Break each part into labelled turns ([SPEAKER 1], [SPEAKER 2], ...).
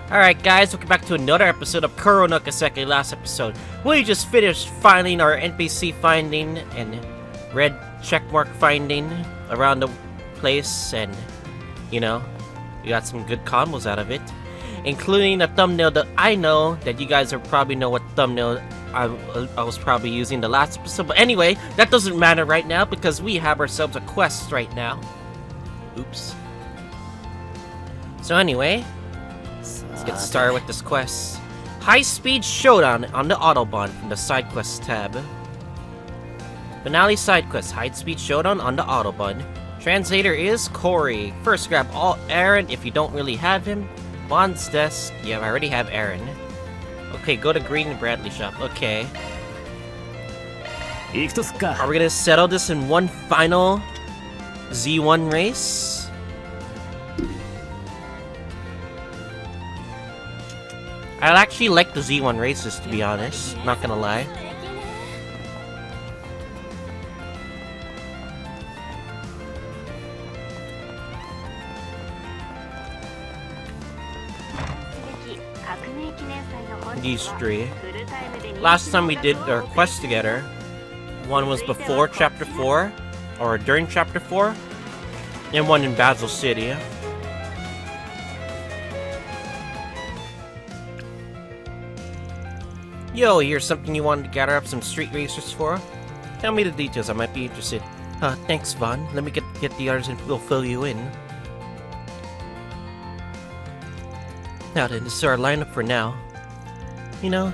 [SPEAKER 1] Alright guys, welcome back to another episode of Kuro no Kiseki. Last episode, we just finished finding our NPC finding and red checkmark finding around the place, and you know, we got some good combos out of it, including a thumbnail that I know that you guys will probably know what thumbnail I was probably using the last episode. But anyway, that doesn't matter right now because we have ourselves a quest right now. Oops. So anyway, let's get started with this quest. High-speed showdown on the Autobahn from the side quest tab. Finale side quest, high-speed showdown on the Autobahn. Translator is Corey. First grab all Aaron if you don't really have him. Bond's desk. Yeah, I already have Aaron. Okay, go to Green and Bradley shop. Okay. Are we gonna settle this in one final Z1 race? I actually like the Z1 races, to be honest. Not gonna lie. These three. Last time we did our quest together, one was before Chapter 4, or during Chapter 4, and one in Basel City. Yo, here's something you wanted to gather up some street racers for? Tell me the details, I might be interested. Thanks, Vaughn. Let me get the others and we'll fill you in. Now then, this is our lineup for now. You know,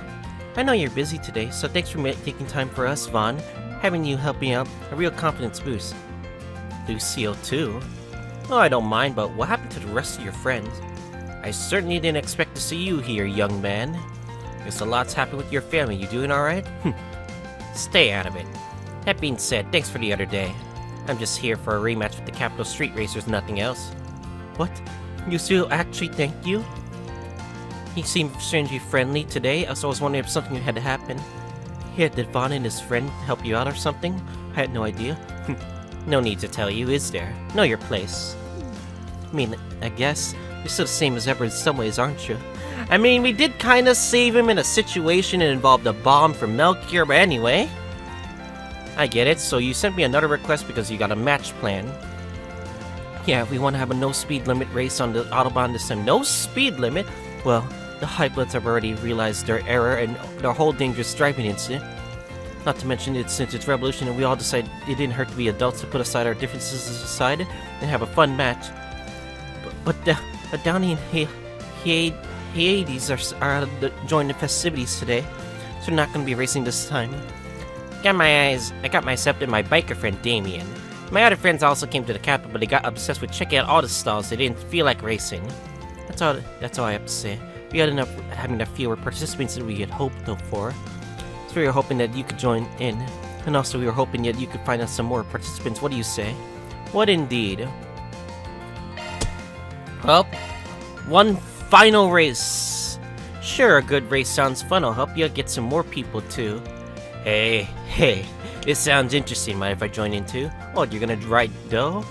[SPEAKER 1] I know you're busy today, so thanks for taking time for us, Vaughn. Having you help me out, a real confidence boost. Lucio, too. Oh, I don't mind, but what happened to the rest of your friends? I certainly didn't expect to see you here, young man. Guess a lot's happened with your family. You doing alright? Stay out of it. That being said, thanks for the other day. I'm just here for a rematch with the Capital Street Racers, nothing else. What? Lucio actually thanked you? He seemed strangely friendly today, so I was wondering if something had happened. Yeah, did Vaughn and his friend help you out or something? I had no idea. No need to tell you, is there? Know your place. I mean, I guess you're still the same as ever in some ways, aren't you? I mean, we did kind of save him in a situation that involved a bomb from Melchior, but anyway. I get it, so you sent me another request because you got a match plan. Yeah, we want to have a no speed limit race on the Autobahn this time. No speed limit? Well, the High-Bloods have already realized their error and their whole dangerous driving incident. Not to mention, since it's revolution and we all decided it didn't hurt to be adults to put aside our differences aside and have a fun match. But Downey and Hades are joining the festivities today, so they're not going to be racing this time. I got myself and my biker friend Damien. My other friends also came to the capital, but they got obsessed with checking out all the stalls. They didn't feel like racing. That's all I have to say. We ended up having a fewer participants than we had hoped for. So we were hoping that you could join in. And also we were hoping that you could find us some more participants. What do you say? What indeed? Well, one final race. Sure, a good race sounds fun. I'll help you get some more people too. Hey, this sounds interesting. Mind if I join in too? Oh, you're gonna ride though?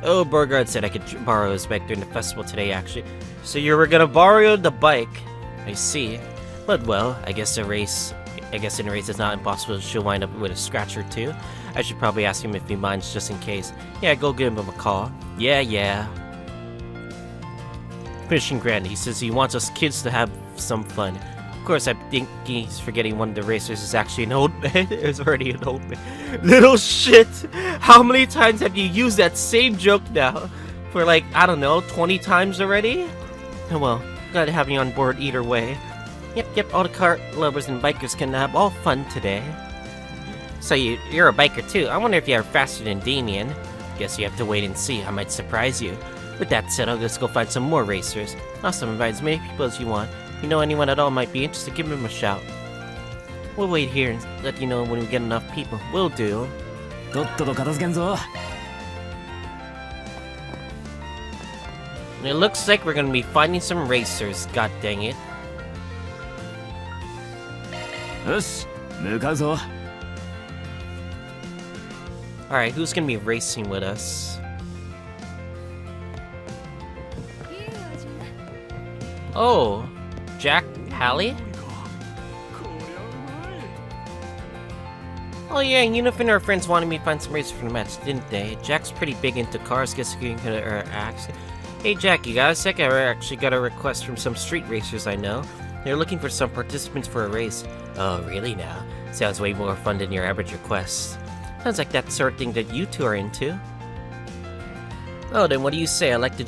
[SPEAKER 1] Oh, Burgard said I could borrow his bike during the festival today, actually. So you were gonna borrow the bike? I see. But well, I guess in a race it's not impossible she'll wind up with a scratch or two. I should probably ask him if he minds just in case. Yeah, go give him a call. Yeah. Mission Grant, he says he wants us kids to have some fun. Of course, I think he's forgetting one of the racers is actually an old man. It's already an old man. Little shit! How many times have you used that same joke now? For like, I don't know, 20 times already? Oh well, glad to have you on board either way. Yep, all the car lovers and bikers can have all fun today. So you're a biker too. I wonder if you're faster than Damien. Guess you have to wait and see. I might surprise you. With that said, I'll just go find some more racers. Also invite as many people as you want. If you know anyone at all might be interested, give them a shout. We'll wait here and let you know when we get enough people. Will do. It looks like we're gonna be finding some racers, god dang it. Alright, who's gonna be racing with us? Oh, Jack Hallie? Oh yeah, Unif and her friends wanted me to find some racers for the match, didn't they? Jack's pretty big into cars, guess you can ask. Hey Jack, you got a sec? I actually got a request from some street racers I know. They're looking for some participants for a race. Oh, really now? Sounds way more fun than your average request. Sounds like that sort of thing that you two are into. Oh, then what do you say? I'd like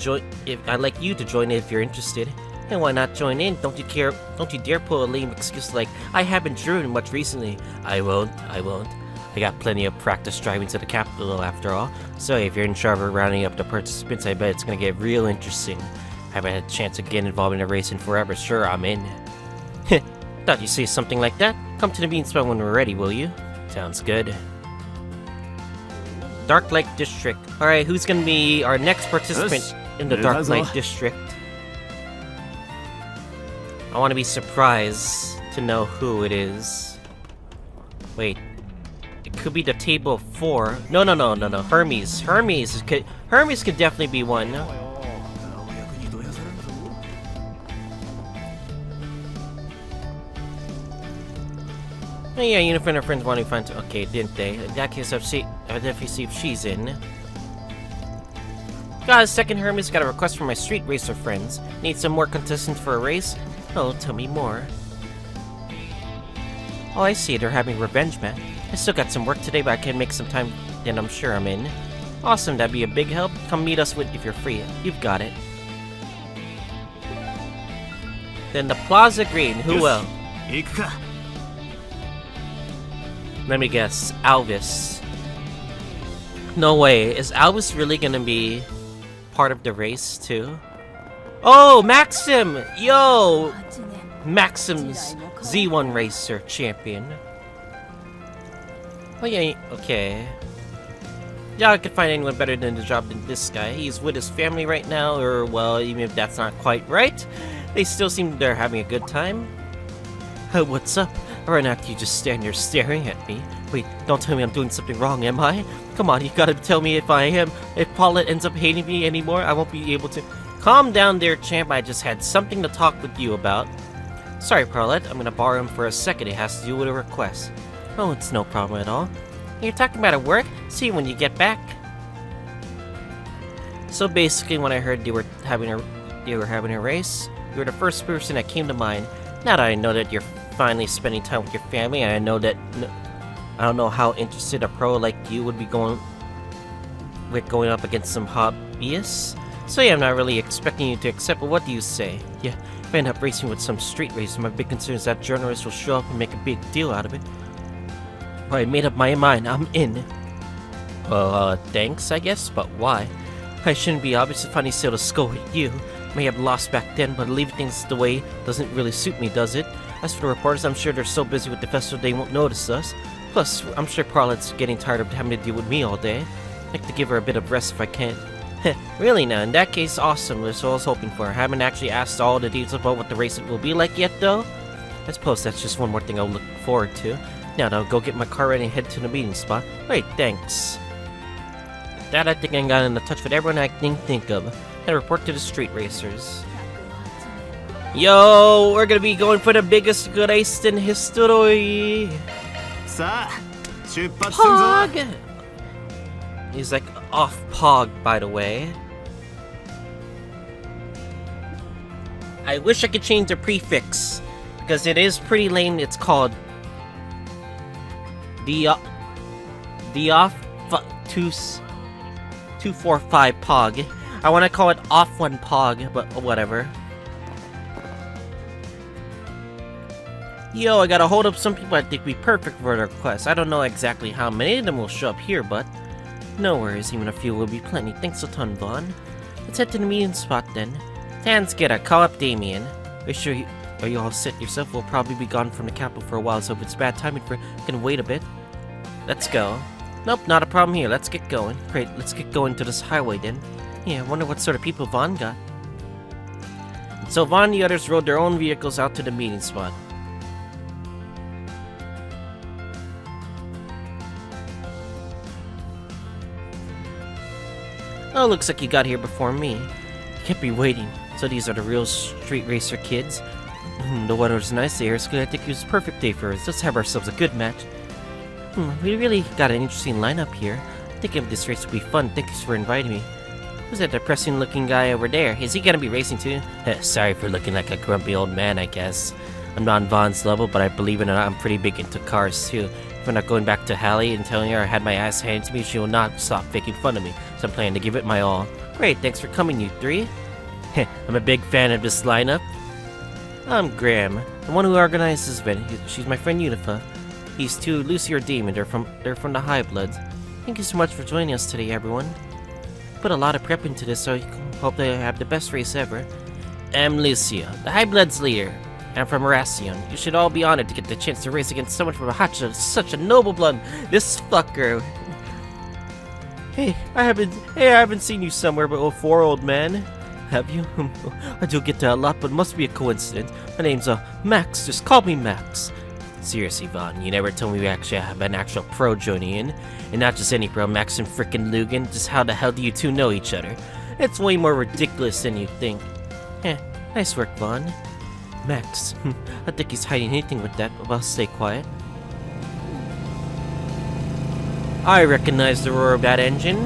[SPEAKER 1] you to join in if you're interested. And why not join in? Don't you dare pull a lame excuse like, I haven't driven much recently. I won't. I got plenty of practice driving to the capital after all. So if you're in charge of rounding up the participants, I bet it's gonna get real interesting. Haven't had a chance to get involved in a race in forever. Sure, I'm in. Thought you'd say something like that. Come to the meeting spot when we're ready, will you? Sounds good. Dark Light District. Alright, who's gonna be our next participant in the Dark Light District? I want to be surprised to know who it is. Wait. It could be the table of 4. No. Hermes. Hermes could definitely be one. Oh yeah, Unif and her friends want to find... Okay, didn't they? In that case, I'll definitely see if she's in. Got a second Hermes, got a request from my street racer friends. Need some more contestants for a race? Oh, tell me more. Oh, I see, they're having revenge match. I still got some work today, but I can make some time, and I'm sure I'm in. Awesome, that'd be a big help. Come meet us if you're free. You've got it. Then the Plaza Green, who else? Let me guess, Alvis. No way, is Alvis really gonna be part of the race too? Oh, Maxim! Yo! Maxim's Z1 Racer champion. Oh yeah, okay. Yeah, I could find anyone better than the job than this guy. He's with his family right now, or well, even if that's not quite right, they still seem they're having a good time. What's up? Or not, you just stand there staring at me. Wait, don't tell me I'm doing something wrong, am I? Come on, you gotta tell me if I am. If Paulette ends up hating me anymore, I won't be able to... Calm down there, champ. I just had something to talk with you about. Sorry, Paulette. I'm gonna borrow him for a second. It has to do with a request. Oh, it's no problem at all. You're talking about at work? See you when you get back. So basically, when I heard you were having a race, you were the first person that came to mind. Now that I know that you're finally spending time with your family, and I know that I don't know how interested a pro like you would be going up against some hobbyists. So yeah, I'm not really expecting you to accept, but what do you say? Yeah, if I end up racing with some street racer, my big concern is that journalists will show up and make a big deal out of it. Well, I made up my mind, I'm in. Well, thanks, I guess, but why? I shouldn't be obvious if I still to score with you. May have lost back then, but leaving things the way doesn't really suit me, does it? As for the reporters, I'm sure they're so busy with the festival they won't notice us. Plus, I'm sure Paulette's getting tired of having to deal with me all day. I'd like to give her a bit of rest if I can. Really now, in that case, awesome, that's what I was hoping for. I haven't actually asked all the details about what the race will be like yet, though. I suppose that's just one more thing I'll look forward to. Now, I'll go get my car ready and head to the meeting spot. Wait, thanks. With that, I think I got in touch with everyone I can think of. And report to the street racers. Yo, we're gonna be going for the biggest race in history. Pog! He's like off Pog, by the way. I wish I could change the prefix, because it is pretty lame. It's called TheOffOne Pog. I want to call it TheOffOne Pog, but whatever. Yo, I gotta hold up some people I think would be perfect for the request. I don't know exactly how many of them will show up here, but no worries, even a few will be plenty. Thanks a ton, Vaughn. Let's head to the meeting spot then. Hands get a call up Damien. Are you all set yourself? We'll probably be gone from the capital for a while, so if it's bad timing we can wait a bit. Let's go. Nope, not a problem here. Let's get going. Great, let's get going to this highway then. Yeah, I wonder what sort of people Vaughn got. And so Vaughn and the others rode their own vehicles out to the meeting spot. Oh, looks like you got here before me. Can't be waiting. So these are the real street racer kids? The weather was nice here, so I think it was a perfect day for us. Let's have ourselves a good match. We really got an interesting lineup here. I think this race will be fun. Thanks for inviting me. Who's that depressing looking guy over there? Is he gonna be racing too? Sorry for looking like a grumpy old man, I guess. I'm not on Vaughn's level, but I believe it or not, I'm pretty big into cars too. If I'm not going back to Hallie and telling her I had my ass handed to me, she will not stop making fun of me. So I'm planning to give it my all. Great, thanks for coming, you three. I'm a big fan of this lineup. I'm Graham, the one who organized this event. She's my friend Unifa. These two, Lucy or Demon, they're from the High Bloods. Thank you so much for joining us today, everyone. Put a lot of prep into this, so I hope they have the best race ever. I'm Lucia, the High Bloods leader. I'm from Racion. You should all be honored to get the chance to race against someone from such a noble blood. This fucker. Hey, I haven't seen you somewhere before, old man. Have you? I do get that a lot, but it must be a coincidence. My name's Max. Just call me Max. Seriously, Vaughn, you never told me we actually have an actual pro joining in. And not just any pro, Max and frickin' Lugan. Just how the hell do you two know each other? It's way more ridiculous than you think. Nice work, Vaughn. Max, I think he's hiding anything with that, but I'll stay quiet. I recognize the roar of that engine.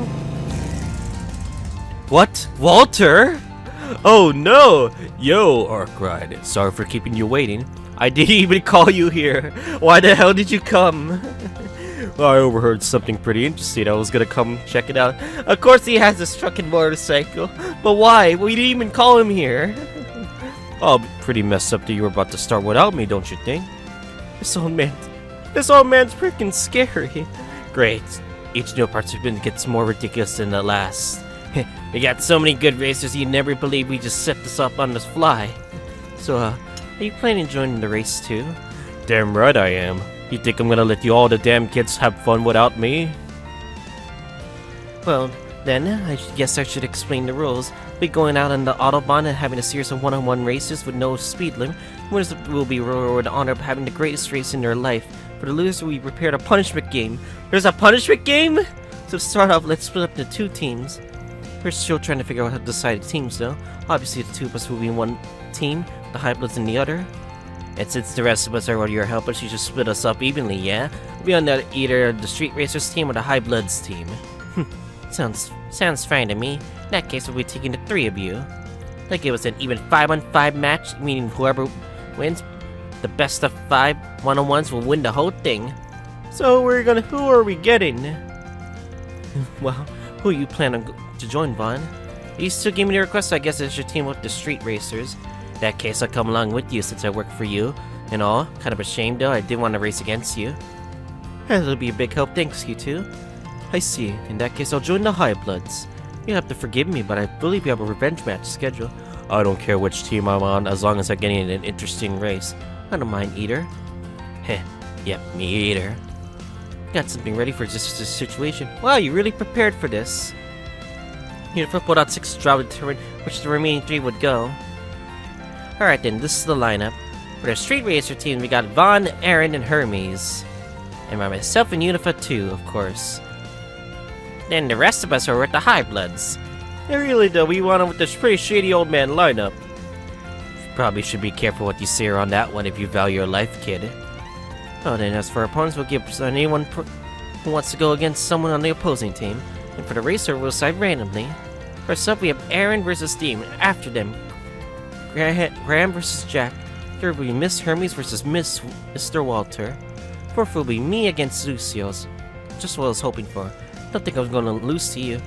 [SPEAKER 1] What? Walter? Oh no! Yo, Arkride, sorry for keeping you waiting. I didn't even call you here. Why the hell did you come? I overheard something pretty interesting. I was gonna come check it out. Of course he has this trucking motorcycle. But why? We didn't even call him here. Oh, pretty messed up that you were about to start without me, don't you think? This old man's freaking scary. Great. Each new participant gets more ridiculous than the last. We got so many good racers you'd never believe we just set this up on the fly. So, are you planning on joining the race too? Damn right I am. You think I'm gonna let you all the damn kids have fun without me? Well, then, I guess I should explain the rules. We'll be going out on the Autobahn and having a series of one-on-one races with no speed limit. Winners will be rewarded the honor of having the greatest race in their life. For the loser, we prepared a punishment game. There's a punishment game? So to start off, let's split up into two teams. We're still trying to figure out how to decide the teams though. Obviously the two of us will be in one team, the High Bloods in the other. And since the rest of us are your helpers, you just split us up evenly, yeah? We'll be on either the Street Racers team or the High Bloods team. Sounds fine to me. In that case, we'll be taking the three of you. That gives us an even 5-on-5 match, meaning whoever wins the best of 5 one-on-ones will win the whole thing. So who are we getting? Well, who you plan on to join, Vaughn? You still gave me the request, so I guess it's your team with the Street Racers. In that case, I'll come along with you since I work for you and all. Kind of ashamed though, I did want to race against you. It'll be a big help, thanks you two. I see. In that case, I'll join the High Bloods. You have to forgive me, but I believe you have a revenge match scheduled. I don't care which team I'm on, as long as I'm getting an interesting race. I don't mind either. Yep, me either. Got something ready for just this situation. Wow, you really prepared for this. Unifa pulled out 6 draw to determine which the remaining 3 would go. Alright then, this is the lineup. For the Street Racer team, we got Vaughn, Aaron, and Hermes. And by myself and Unifa too, of course. Then the rest of us are with the High Bloods. And really though, we want with this pretty shady old man lineup. Probably should be careful what you say around that one if you value your life, kid. Oh, then as for opponents, we'll give anyone who wants to go against someone on the opposing team. And for the racer, we'll decide randomly. First up, we have Aaron versus Dean. After them, Graham versus Jack. Third will be Miss Hermes versus Mr. Walter. Fourth will be me against Lucius. Just what I was hoping for. Don't think I was gonna lose to you.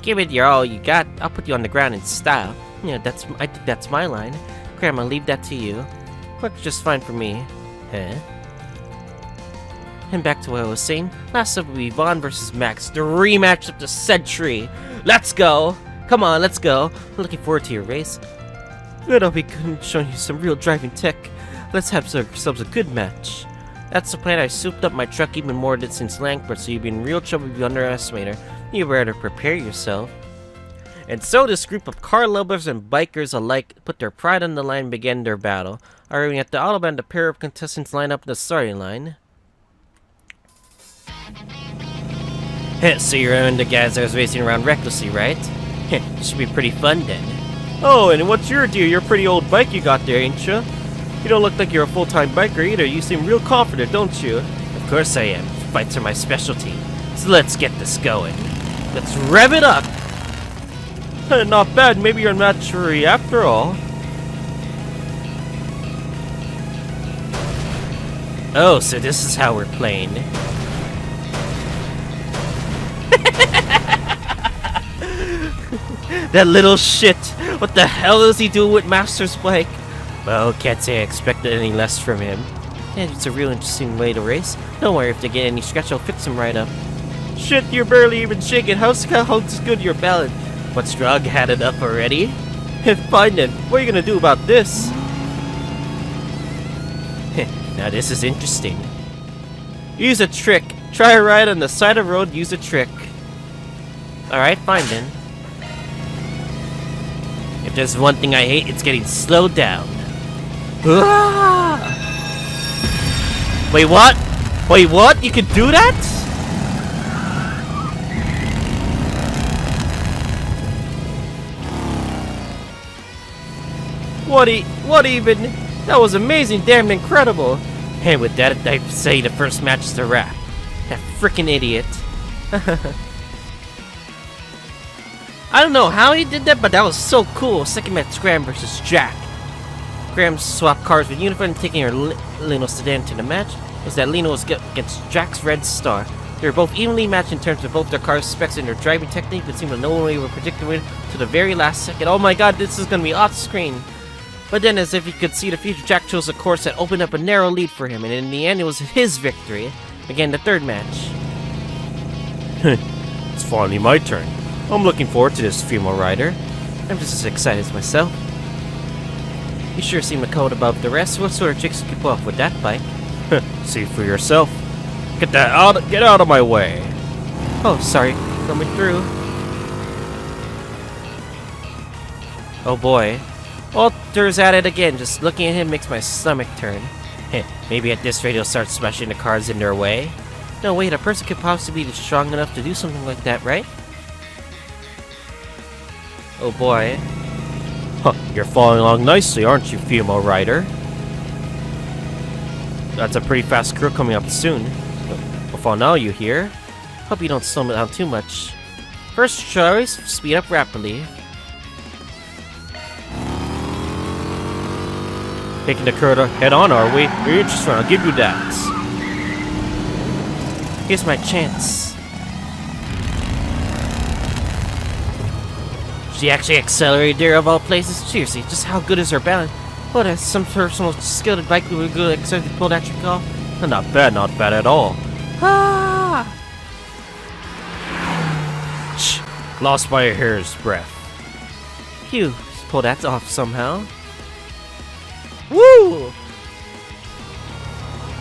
[SPEAKER 1] Give it your all you got. I'll put you on the ground in style. Yeah, I think that's my line. Graham, I'll leave that to you. Works just fine for me. And back to what I was saying. Last up will be Vaughn versus Max, the rematch of the century. Let's go! Come on, let's go. I'm looking forward to your race. Good, I'll be good and showing you some real driving tech. Let's have ourselves a good match. That's the plan. I souped up my truck even more since Langford, so you'd be in real trouble if you underestimate her. You better prepare yourself. And so this group of car lovers and bikers alike put their pride on the line and began their battle. Arriving at the Autobahn, the pair of contestants line up in the starting line. So you're one of the guys that was racing around recklessly, right? Should be pretty fun then. Oh, and what's your deal? You're a pretty old bike you got there, ain't you? You don't look like you're a full-time biker either. You seem real confident, don't you? Of course I am. Fights are my specialty. So let's get this going. Let's rev it up! Not bad. Maybe you're not sure after all. Oh, so this is how we're playing. That little shit! What the hell is he doing with Master's bike? Well, can't say I expected any less from him. And it's a real interesting way to race. Don't worry, if they get any scratch, I'll fix him right up. Shit, you're barely even shaking. How good your balance? What's wrong? Had it up already? Fine then. What are you gonna do about this? Now this is interesting. Use a trick. Try a ride on the side of the road, use a trick. Alright, fine then. If there's one thing I hate, it's getting slowed down. Ah! Wait, what? Wait, what? You can do that? What even? That was amazing, damn incredible. And with that, I say the first match is a wrap. That freaking idiot. I don't know how he did that, but that was so cool. Second match, Graham versus Jack. Graham swapped cars with Uniform, taking her Lino sedan to the match. Was that Lino was against Jack's Red Star. They were both evenly matched in terms of both their car specs and their driving technique, but seemed to no way were predicting win to the very last second. Oh my god, this is gonna be off screen. But then, as if he could see the future, Jack chose a course that opened up a narrow lead for him, and in the end, it was his victory. Again, the third match. It's finally my turn. I'm looking forward to this, female rider. I'm just as excited as myself. You sure seem a coat above the rest. What sort of tricks you keep off with that bike? See for yourself. Get out of my way. Oh, sorry. Coming through. Oh boy. Walter's at it again. Just looking at him makes my stomach turn. Maybe at this rate he'll start smashing the cars in their way. No, wait, a person could possibly be strong enough to do something like that, right? Oh boy. Huh, you're following along nicely, aren't you, female rider? That's a pretty fast crew coming up soon. Well, for now, you hear? Hope you don't slow me down too much. First choice, speed up rapidly. Taking the Kuro head on, are we? You're interested, I'll give you that. Here's my chance. She actually accelerated there of all places. Seriously, just how good is her balance? What, as some personal skilled bike would be good except to pull that trick off? Not bad at all. Ah! Shh, lost by a hair's breadth. Phew, pull that off somehow. Woo!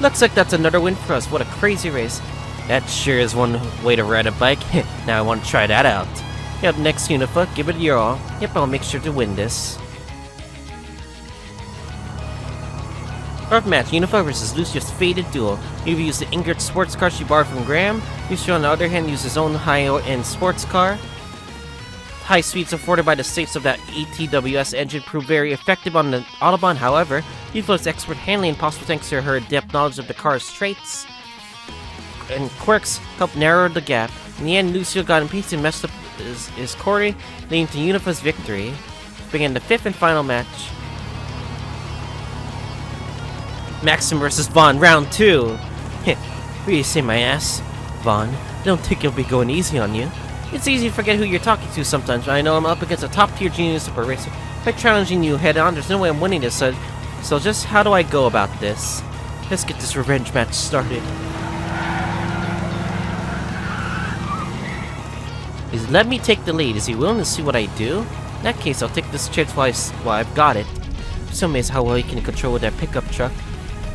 [SPEAKER 1] Looks like that's another win for us. What a crazy race. That sure is one way to ride a bike. Now I want to try that out. Yep, next Unifa, give it your all. Yep, I'll make sure to win this. Fourth match, Unifa versus Lucia's Faded Duel. You've used the Ingrid sports car she borrowed from Graham. Lucia, on the other hand, used his own high-end sports car. High speeds afforded by the safes of that ETWS engine proved very effective on the Autobahn. However, Unifa's expert handling, possible thanks to her in-depth knowledge of the car's traits and quirks, helped narrow the gap. In the end, Lucio got impatient and messed up his quarry, leading to Unifa's victory. Began the fifth and final match. Maxim versus Vaughn, round 2. What do you say, my ass? Vaughn, I don't think he'll be going easy on you. It's easy to forget who you're talking to sometimes, but I know I'm up against a top-tier genius super racer. By challenging you head-on, there's no way I'm winning this, so just how do I go about this? Let's get this revenge match started. Let me take the lead. Is he willing to see what I do? In that case, I'll take this chance while I've got it. I'm so amazed how well he can control with that pickup truck.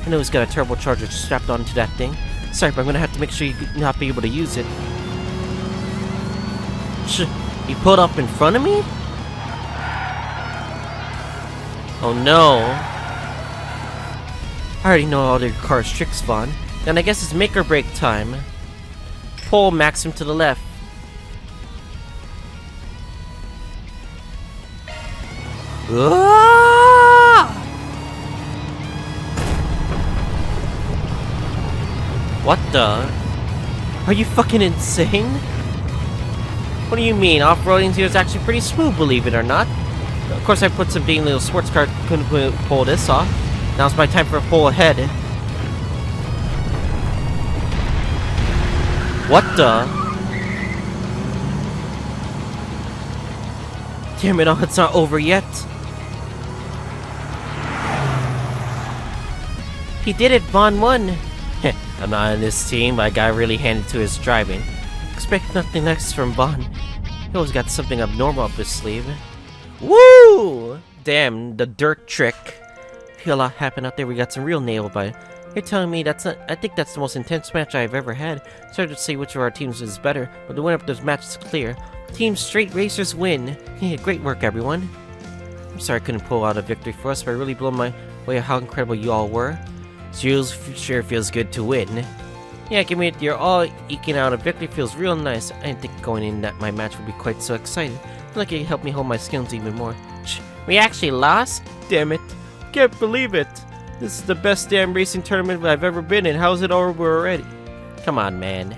[SPEAKER 1] I know he's got a turbocharger strapped onto that thing. Sorry, but I'm gonna have to make sure you not be able to use it. He pulled up in front of me? Oh no. I already know all your car's tricks, Vaughn. Then I guess it's make or break time. Pull Maxim to the left. Ah! What the? Are you fucking insane? What do you mean? Off-roading here is actually pretty smooth, believe it or not. Of course, I put some dang little sports car couldn't pull this off. Now it's my time for a pull ahead. What the? Damn it, it's not over yet. He did it, Vaughn won. I'm not on this team, but I got really handed to his driving. Expect nothing less from Vaughn. He always got something abnormal up his sleeve. Woo! Damn, the dirt trick. Feel a lot happened out there. We got some real nail bite. You're telling me that's not? I think that's the most intense match I've ever had. It's hard to say which of our teams is better, but the winner of this match is clear. Team Straight Racers win. Yeah, great work, everyone. I'm sorry I couldn't pull out a victory for us, but I really blew my way of how incredible you all were. Sure feels good to win. Yeah, give me it. You're all eking out a victory. Feels real nice. I didn't think going in that my match would be quite so exciting. I feel like it helped me hold my skills even more. We actually lost? Damn it. Can't believe it. This is the best damn racing tournament I've ever been in. How's it over already? Come on, man.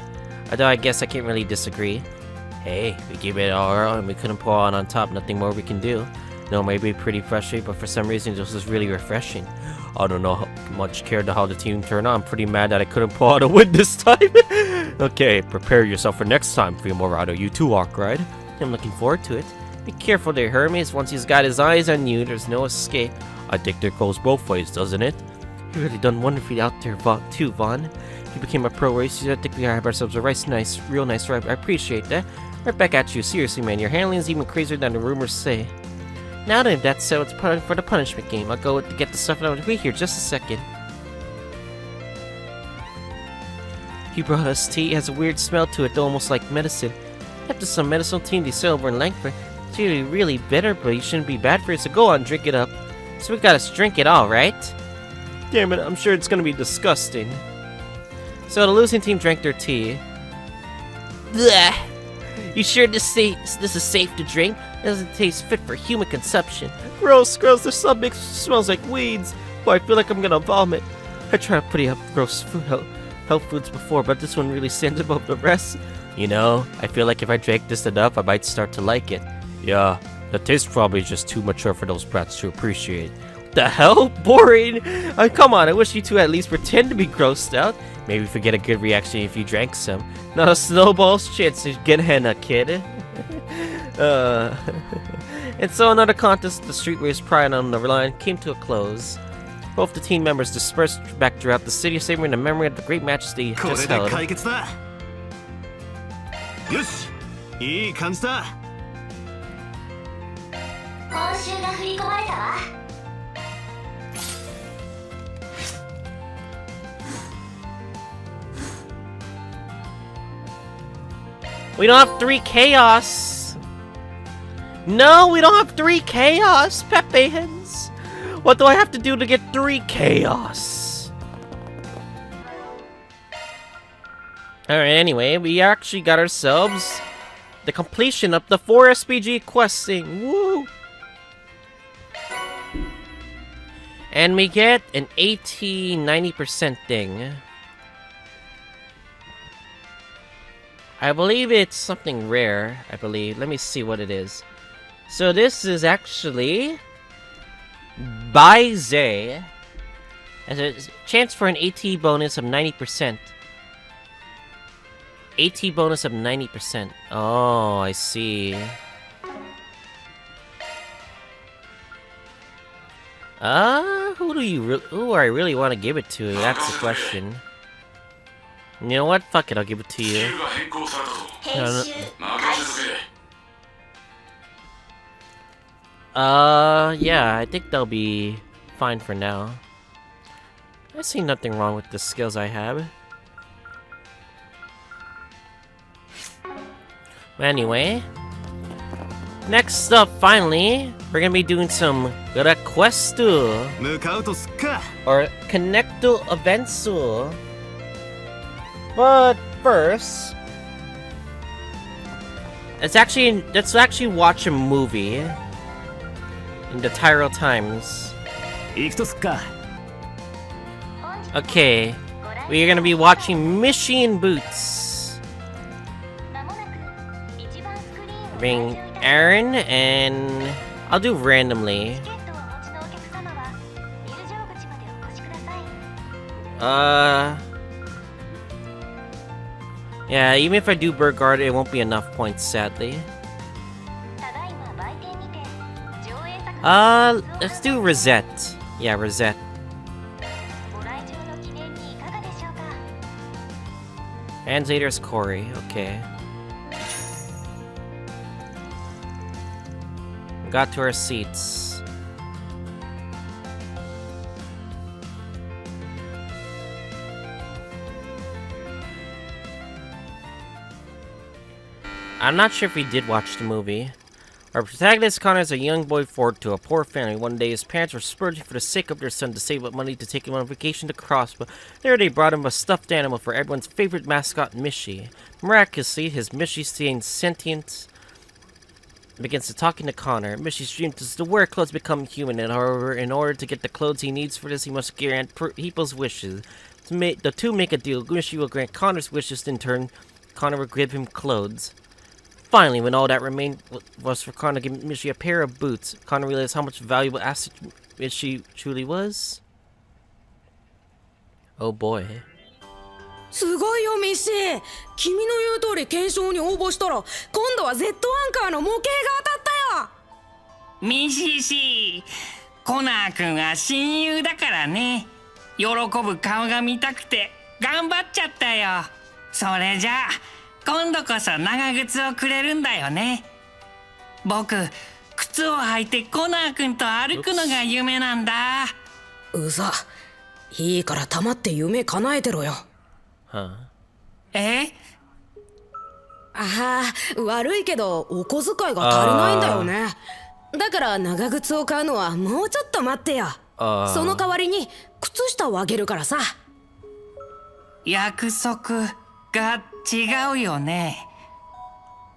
[SPEAKER 1] Although I guess I can't really disagree. Hey, we gave it all and we couldn't pull on top. Nothing more we can do. No, it may be pretty frustrating, but for some reason this was really refreshing. I don't know how much cared how the team turned out. I'm pretty mad that I couldn't pull out a win this time. Okay, prepare yourself for next time, Fiumorado. You too, Arkride. I'm looking forward to it. Be careful there, Hermes. Once he's got his eyes on you, there's no escape. I think that goes both ways, doesn't it? You've really done wonderfully out there, too, Vaughn. If you became a pro racer, I think we have ourselves a real nice ride. I appreciate that. Right back at you. Seriously, man. Your handling is even crazier than the rumors say. Now then, that's so it's for the punishment game. I'll go to get the stuff out of the way here just a second. You brought us tea. It has a weird smell to it, though almost like medicine. After some medicinal tea they sell over in Langford. It's really bitter, but you shouldn't be bad for it, so go on, drink it up. So we gotta drink it all, right? Damn it, I'm sure it's gonna be disgusting. So the losing team drank their tea. Blech! You sure this is safe to drink? It doesn't taste fit for human consumption. Gross, this stuff smells like weeds. Boy, I feel like I'm gonna vomit. I tried putting up gross health foods before, but this one really stands above the rest. You know, I feel like if I drank this enough, I might start to like it. Yeah, the taste probably is just too mature for those brats to appreciate. What the hell? Boring! Come on, I wish you two at least pretend to be grossed out. Maybe if we get a good reaction if you drank some. Not a snowball's chance to get henna, kid. And so another contest, the street race pride on the line, came to a close. Both the team members dispersed back throughout the city, savoring the memory of the great matches they just held. We don't have 3 chaos. No, we don't have 3 chaos, Pepe Hens. What do I have to do to get 3 chaos? Alright, anyway, we actually got ourselves the completion of the 4 SPG questing. Woo! And we get an 90% thing. I believe it's something rare, I believe. Let me see what it is. So this is actually Baize. As a chance for an AT bonus of 90%. AT bonus of 90%. Oh, I see. Who do I really want to give it to? That's the question. You know what? Fuck it, I'll give it to you. Yeah, I think they'll be fine for now. I see nothing wrong with the skills I have. Anyway, next up, finally, we're gonna be doing some requestu or connecto eventsu. But first, let's actually watch a movie. in the Tyrell Times.
[SPEAKER 2] 行くとすっか。
[SPEAKER 1] Okay, we're gonna be watching Mishi in Boots. Bring Aaron and I'll do randomly. Yeah, even if I do Burgard, it won't be enough points, sadly. Let's do Rosette. Yeah, Rosette. And Zader's Corey, okay. Got to our seats. I'm not sure if we did watch the movie. Our protagonist Connor is a young boy born to a poor family. One day his parents were splurging for the sake of their son to save up money to take him on vacation to Crossbow. There they brought him a stuffed animal for everyone's favorite mascot, Mishi. Miraculously, his Mishi stays sentient and begins to talking to Connor. Mishi's dream is to wear clothes become human, and however, in order to get the clothes he needs for this, he must grant people's wishes. The two make a deal. Mishi will grant Connor's wishes, in turn, Connor will give him clothes. Finally, when all that remained was for Connor to give Mishi a pair of boots, Connor realized how much valuable asset Mishi truly was. Oh boy.
[SPEAKER 3] すごいよミッシー。君の言う通り検証に応募したら今度は Z アンカーの模型が当たったよ。
[SPEAKER 4] ミシシ、コナー君は親友だからね。喜ぶ顔が見たくて頑張っちゃったよ。それじゃあ今度こそ長靴をくれるんだよね。僕、靴を履いてコナー君と歩くのが夢なんだ。
[SPEAKER 3] うざ、いいから黙って夢叶えてろよ。
[SPEAKER 4] え？
[SPEAKER 3] ああ、悪いけどお小遣いが足りないんだよね。だから長靴を買うのはもうちょっと待ってよ。その代わりに靴下をあげるからさ。
[SPEAKER 4] 約束が違うよね。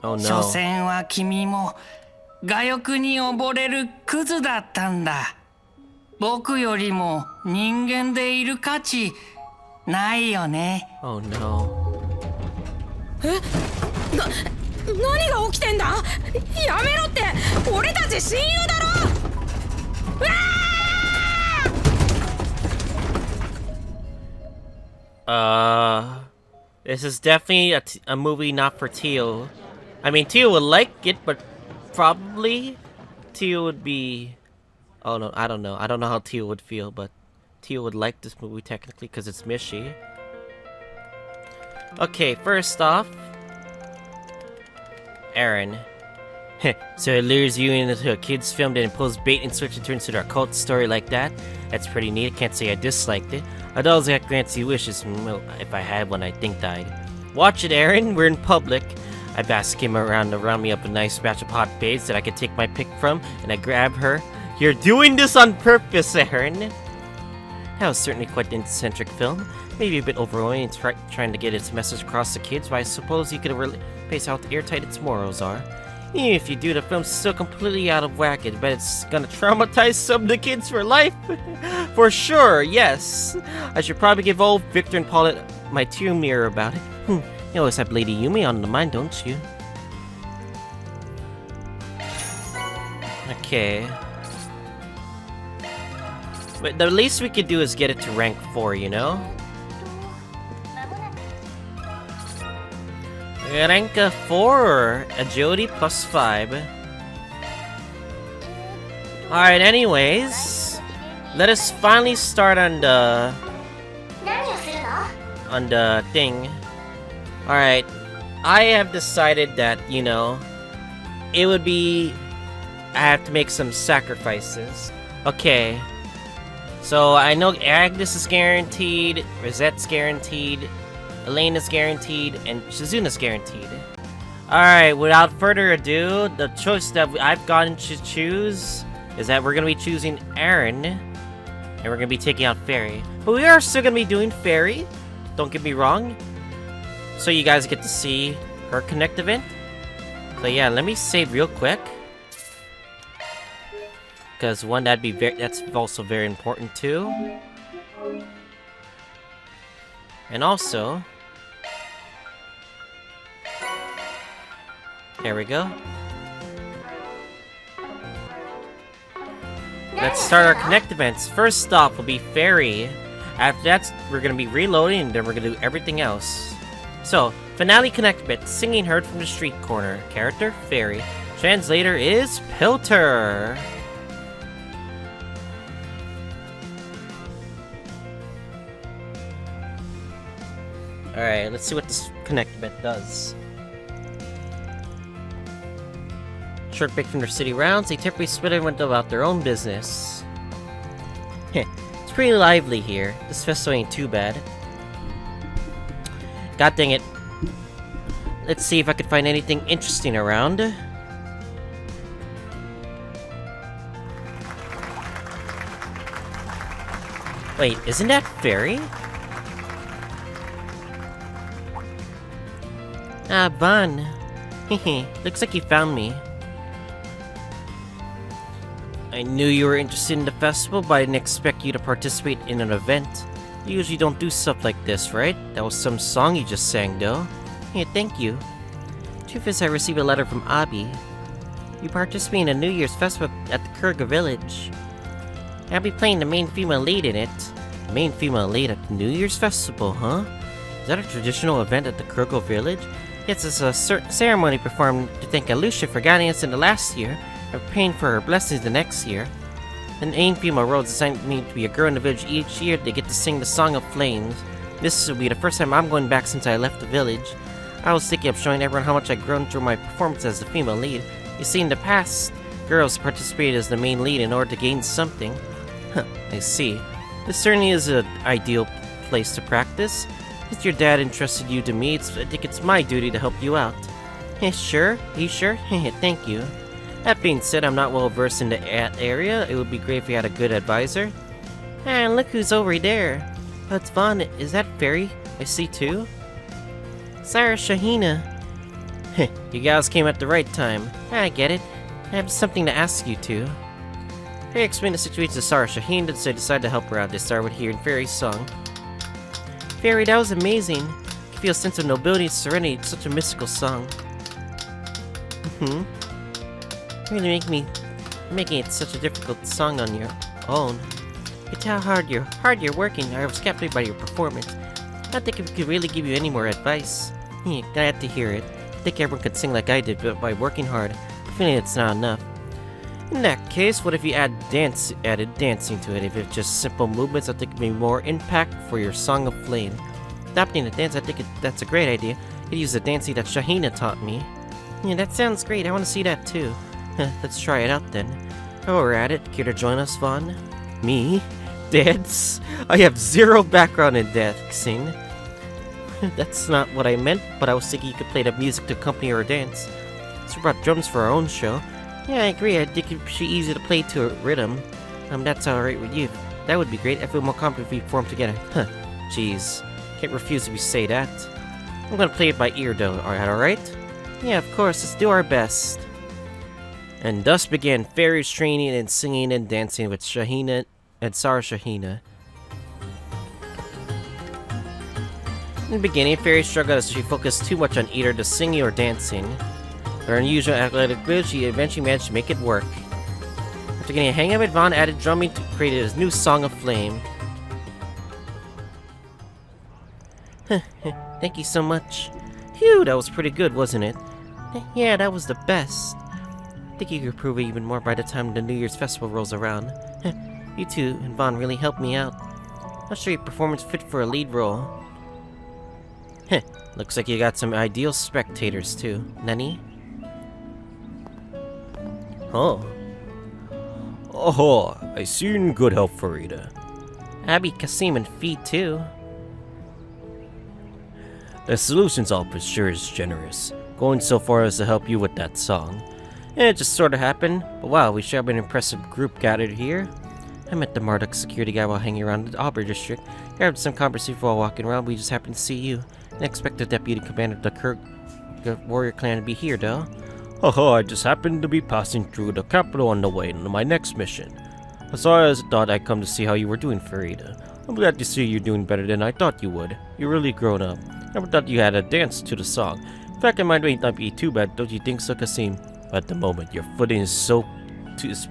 [SPEAKER 1] Oh, no.
[SPEAKER 4] 所詮は君も我欲に溺れるクズだったんだ。僕よりも人間でいる価値ないよね。
[SPEAKER 1] Oh no.
[SPEAKER 3] 何が起きてんだ。やめろって、俺たち親友だろ。うわー
[SPEAKER 1] This is definitely a movie not for Teal. I mean, Teal would like it, but probably Teal would be... Oh no, I don't know. I don't know how Teal would feel, but Teal would like this movie technically because it's Mishi. Okay, first off... Aaron. So it lures you into a kid's film, then pulls bait and switch and turns into a cult story like that? That's pretty neat. I can't say I disliked it. Adults that grants you wishes. Well, if I had one, I think I'd. Watch it, Aaron. We're in public. I bask him around to round me up a nice batch of hot babes that I could take my pick from, and I grab her. You're doing this on purpose, Aaron. That was certainly quite an eccentric film. Maybe a bit overwhelming trying to get its message across to kids, but I suppose you could really face how airtight its morals are. Even if you do, the film's still completely out of whack. I bet it's gonna traumatize some of the kids for life. For sure, yes. I should probably give old Victor and Paulette my tear mirror about it. You always have Lady Yumi on the mind, don't you? Okay. But the least we could do is get it to rank 4, you know? Rank 4, agility plus 5. Alright, anyways, let us finally start on the thing. Alright, I have decided that, you know, it would be... I have to make some sacrifices. Okay, so I know Agnes is guaranteed, Risette's guaranteed, Elaine is guaranteed, and Shizuna is guaranteed. Alright, without further ado, the choice that I've gotten to choose is that we're going to be choosing Aaron, and we're going to be taking out Feri. But we are still going to be doing Feri, don't get me wrong, so you guys get to see her Connect event. So yeah, let me save real quick, because one, that's also very important too. And also, there we go. Let's start our Connect events. First stop will be Feri. After that, we're gonna be reloading, and then we're gonna do everything else. So, finale Connect event, singing heard from the street corner. Character, Feri. Translator is Pilter. Alright, let's see what this Connect event does. Short break from their city rounds, they temporarily split and went about their own business. It's pretty lively here. This festival ain't too bad. God dang it. Let's see if I could find anything interesting around. Wait, isn't that Feri? Ah, Van. Hehe, looks like you found me. I knew you were interested in the festival, but I didn't expect you to participate in an event. You usually don't do stuff like this, right? That was some song you just sang, though. Yeah, thank you. Truth is, I received a letter from Abi. You participate in a New Year's festival at the Kurga village. I'll be playing the main female lead in it. The main female lead at the New Year's festival, huh? Is that a traditional event at the Kurga village? Yes, it's a ceremony performed to thank Alusha for guiding us in the last year, and praying for her blessings the next year. The main female role is assigned me to be a girl in the village each year. They get to sing the Song of Flames. This will be the first time I'm going back since I left the village. I was thinking of showing everyone how much I've grown through my performance as the female lead. You see, in the past, girls participated as the main lead in order to gain something. Huh, I see. This certainly is an ideal place to practice. Since your dad entrusted you to me, I think it's my duty to help you out. Sure? You sure? Thank you. That being said, I'm not well versed in the area. It would be great if you had a good advisor. And look who's over there. That's Vaughn. Is that Feri? I see too. Sarah Shahina. You guys came at the right time. I get it. I have something to ask you two. Feri explained the situation to Sarah Shahina, so I decided to help her out. They started with hearing Feri's song. Feri, that was amazing. I feel a sense of nobility and serenity. It's such a mystical song. Really making it such a difficult song on your own. You tell how hard you're working. I was captivated by your performance. I think I could really give you any more advice. Glad to hear it. I think everyone could sing like I did, but by working hard, I'm feeling it's not enough. In that case, what if you added dancing to it? If it's just simple movements, I think it'd be more impact for your Song of Flame. Adapting the dance, I think that's a great idea. You'd use the dancing that Shahina taught me. Yeah, that sounds great. I want to see that too. Let's try it out then. While we're at it, care to join us, Vaughn? Me? Dance? I have zero background in dancing. That's not what I meant, but I was thinking you could play the music to accompany our dance. So we brought drums for our own show. Yeah, I agree. I think it'd be easy to play to a rhythm. That's alright with you. That would be great. I feel more confident if we perform together. Jeez. Can't refuse if you say that. I'm gonna play it by ear though. Alright? Yeah, of course. Let's do our best. And thus began Feri's training and singing and dancing with Shahina and Sarah Shahina. In the beginning, Feri struggled as she focused too much on either the singing or dancing. Her unusual athletic ability, she eventually managed to make it work. After getting a hang of it, Vaughn added drumming to create his new Song of Flame. Thank you so much. Phew, that was pretty good, wasn't it? Yeah, that was the best. I think you could prove it even more by the time the New Year's festival rolls around. You two and Vaughn really helped me out. I'll show you performance fit for a lead role. Looks like you got some ideal spectators too. Nani?
[SPEAKER 2] Oh, I see you're in good health, Farida.
[SPEAKER 1] Abby, Kasim, and Fee too.
[SPEAKER 2] The solutions office sure is generous, going so far as to help you with that song.
[SPEAKER 1] It just sort of happened, but wow, we sure have an impressive group gathered here. I met the Marduk security guy while hanging around the Aubrey district. We had some conversation while walking around. We just happened to see you. Didn't expect the deputy commander of the Warrior clan to be here, though.
[SPEAKER 2] Oh, I just happened to be passing through the capital on the way to my next mission. So I thought I'd come to see how you were doing, Farida. I'm glad to see you're doing better than I thought you would. You're really grown up. Never thought you had a dance to the song. In fact, it might not be too bad, don't you think so, Kasim? At the moment, your footing is so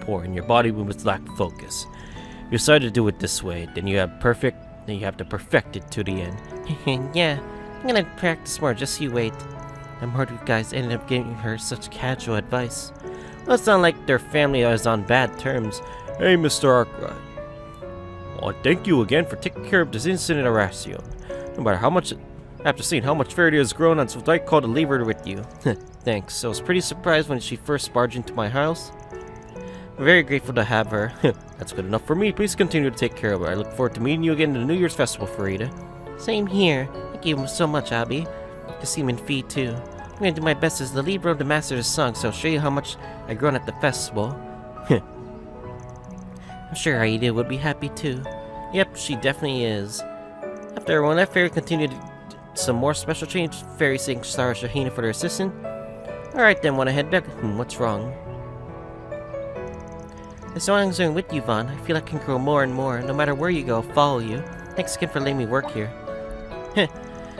[SPEAKER 2] poor and your body movements lack focus. If you decide to do it this way, then you have to perfect it to the end.
[SPEAKER 1] Yeah, I'm gonna practice more, just you wait. I'm hurt you guys ended up giving her such casual advice.
[SPEAKER 2] Well, it's not like their family is on bad terms. Hey, Mr. Arkwright. Well, thank you again for taking care of this incident, Horatio. No matter how much, after seeing how much Feri has grown, it's what I called to leave her with you.
[SPEAKER 1] Thanks. I was pretty surprised when she first barged into my house. I'm very grateful to have her.
[SPEAKER 2] That's good enough for me. Please continue to take care of her. I look forward to meeting you again in the New Year's Festival, Farida.
[SPEAKER 1] Same here. Thank you so much, Abby. Kasim and Fee, too. I'm gonna do my best as the lead role to master the song, so I'll show you how much I've grown at the festival. I'm sure Aida would be happy, too.
[SPEAKER 2] Yep, she definitely is. After when that Feri continued some more special change, Feri thanked Sarah Shahina for their assistance. Alright then, wanna head back? What's wrong?
[SPEAKER 1] As long as I'm with you, Vaughn, I feel I can grow more and more. No matter where you go, I'll follow you. Thanks again for letting me work here.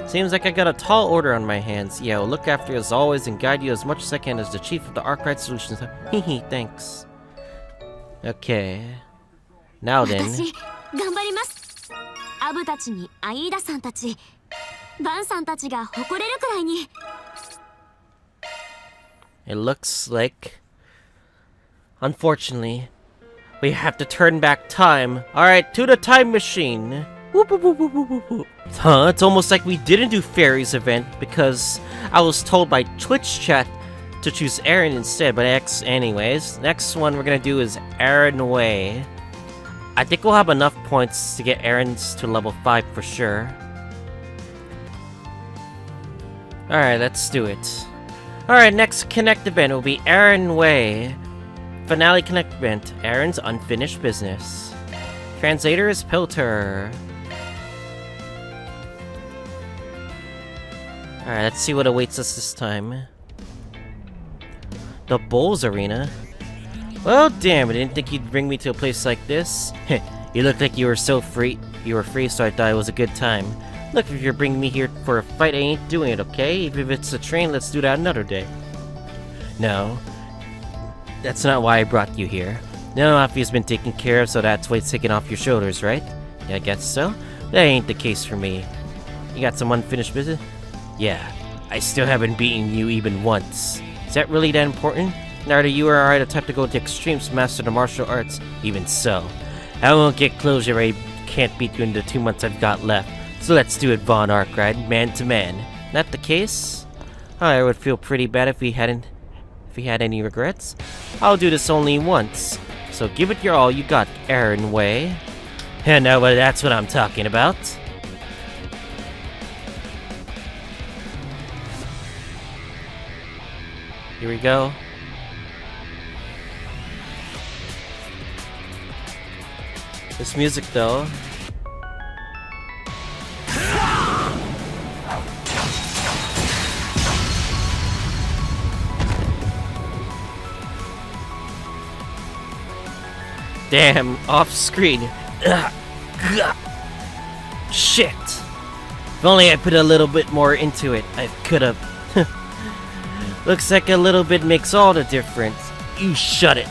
[SPEAKER 2] Seems like I got a tall order on my hands. Yeah, I'll look after you as always and guide you as much as I can as the chief of the Arkwright Solutions.
[SPEAKER 1] Hehe, thanks.
[SPEAKER 2] Okay. Now then.
[SPEAKER 5] 頑張ります。アブたちにアイーダさんたち、バンさんたちが誇れるくらいに。
[SPEAKER 2] It looks like, unfortunately, we have to turn back time. Alright, to the time machine. Whoop, whoop, whoop, whoop, whoop, whoop. Huh, it's almost like we didn't do Feri's event because I was told by Twitch chat to choose Aaron instead, but anyways. Next one we're gonna do is Aaron Way. I think we'll have enough points to get Aaron's to level 5 for sure. Alright, let's do it. Alright, next Connect event will be Aaron Way. Finale Connect event, Aaron's Unfinished Business. Translator is Pilter. Alright, let's see what awaits us this time. The Bulls Arena? Well, damn, I didn't think you'd bring me to a place like this. You looked like you were free, so I thought it was a good time. Look, if you're bringing me here for a fight, I ain't doing it, okay? Even if it's a train, let's do that another day. No. That's not why I brought you here. No, Afi's been taken care of, so that's why it's taken off your shoulders, right? Yeah, I guess so. That ain't the case for me. You got some unfinished business? Yeah, I still haven't beaten you even once. Is that really that important? Neither you or I are the type to go to extremes to master the martial arts. Even so, I won't get closure. I can't beat you in the 2 months I've got left. So let's do it, Von Arkwright, man to man. Not the case? I would feel pretty bad if we had any regrets. I'll do this only once. So give it your all you got, Aaron Way. And now that's what I'm talking about. Here we go. This music though. Damn, off screen. Shit. If only I put a little bit more into it, I could've. Looks like a little bit makes all the difference. You shut it.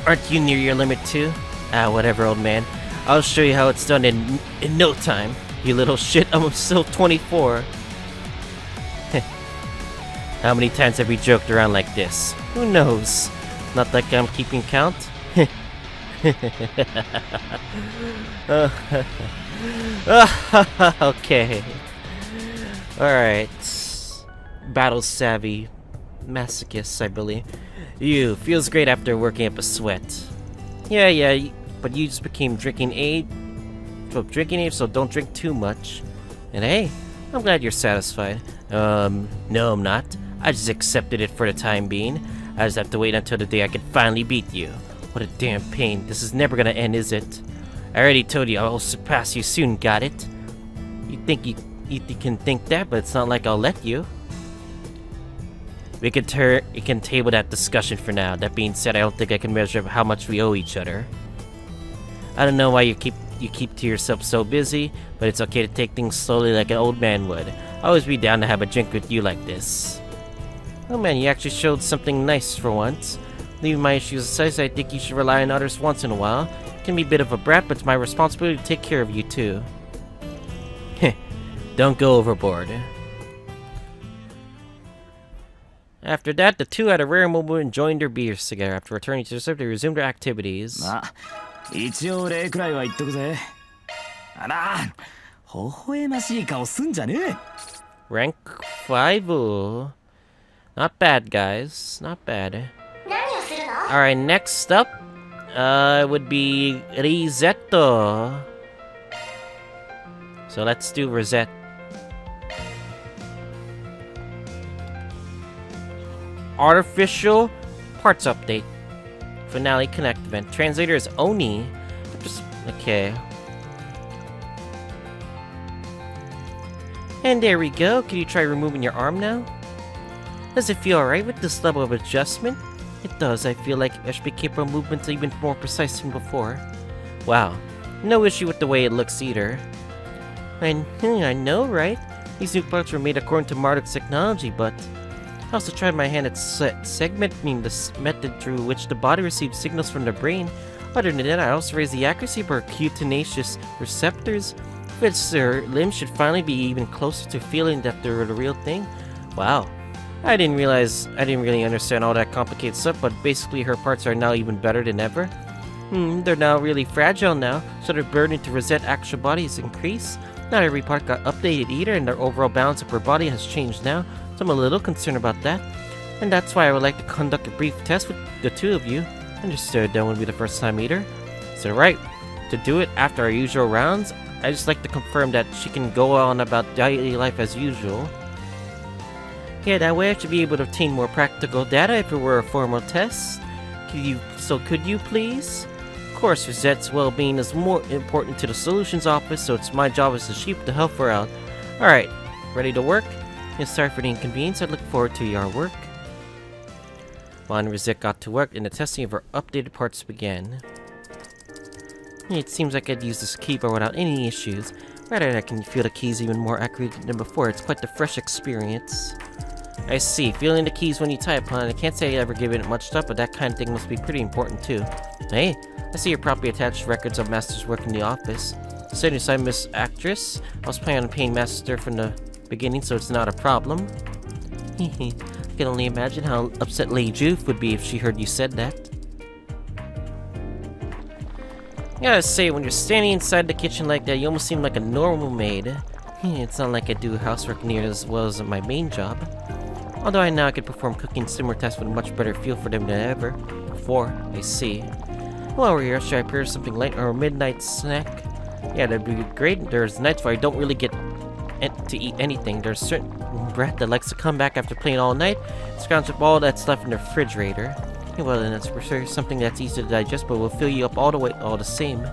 [SPEAKER 2] Aren't you near your limit too? Ah, whatever, old man. I'll show you how it's done in no time. You little shit, I'm still 24. How many times have we joked around like this? Who knows? Not like I'm keeping count? Okay. Alright. Battle savvy. Masochist, I believe. You, feels great after working up a sweat. Yeah, but you just became drinking age, so don't drink too much. And hey, I'm glad you're satisfied. No, I'm not. I just accepted it for the time being. I just have to wait until the day I can finally beat you. What a damn pain. This is never gonna end, is it? I already told you I'll surpass you soon, got it? You think you can think that, but it's not like I'll let you. We can table that discussion for now. That being said, I don't think I can measure up how much we owe each other. I don't know why you keep to yourself so busy, but it's okay to take things slowly like an old man would. I'll always be down to have a drink with you like this. Oh man, you actually showed something nice for once. Leaving my issues aside, I think you should rely on others once in a while. It can be a bit of a brat, but it's my responsibility to take care of you too. Heh, don't go overboard. After that, the two had a rare moment enjoying their beers together. After returning to the ship, they resumed their activities.
[SPEAKER 6] 一応礼くらいは言っとくぜ。あら、微笑ましい顔すんじゃねえ。
[SPEAKER 2] Rank 5. Ooh. Not bad, guys. Not bad. Alright, next up would be Risette. So let's do Rosette. Artificial parts update. Finale connect event. Translator is Oni. Okay. And there we go. Can you try removing your arm now? Does it feel alright with this level of adjustment? It does. I feel like I should be capable of movements even more precise than before. Wow. No issue with the way it looks either. I know, right? These new parts were made according to Marduk's technology, but I also tried my hand at segmenting the method through which the body receives signals from the brain. Other than that, I also raised the accuracy of our cutaneous receptors. Which limbs should finally be even closer to feeling that they're the real thing. Wow. I didn't really understand all that complicated stuff, but basically her parts are now even better than ever. They're now really fragile now, so their burden to Rosette actual body has increased. Not every part got updated either, and the overall balance of her body has changed now, so I'm a little concerned about that. And that's why I would like to conduct a brief test with the two of you. Understood, that wouldn't be the first time either. So right, to do it after our usual rounds, I just like to confirm that she can go on about daily life as usual. Yeah, that way I should be able to obtain more practical data if it were a formal test. Could you please? Of course, Rosette's well-being is more important to the solutions office, so it's my job as the chief to help her out. Alright, ready to work? And sorry for the inconvenience, I look forward to your work. When Rosette got to work and the testing of her updated parts began. It seems like I'd use this keyboard without any issues. Rather, I can feel the keys even more accurately than before. It's quite the fresh experience. I see. Feeling the keys when you type, huh? I can't say I ever given it much thought, but that kind of thing must be pretty important too. Hey, I see you're properly attached records of Master's work in the office. Setting aside Miss Actress, I was planning on paying Master from the beginning, so it's not a problem. I can only imagine how upset Lady Juf would be if she heard you said that. I gotta say, when you're standing inside the kitchen like that, you almost seem like a normal maid. It's not like I do housework near as well as my main job. Although I know I could perform cooking similar tasks with a much better feel for them than ever before. I see. While we're here, should I prepare something light or a midnight snack? Yeah, that'd be great. There's nights where I don't really get to eat anything. There's a certain brat that likes to come back after playing all night, scrounge up all that's left in the refrigerator. Yeah, well, then that's for sure something that's easy to digest, but will fill you up all the same.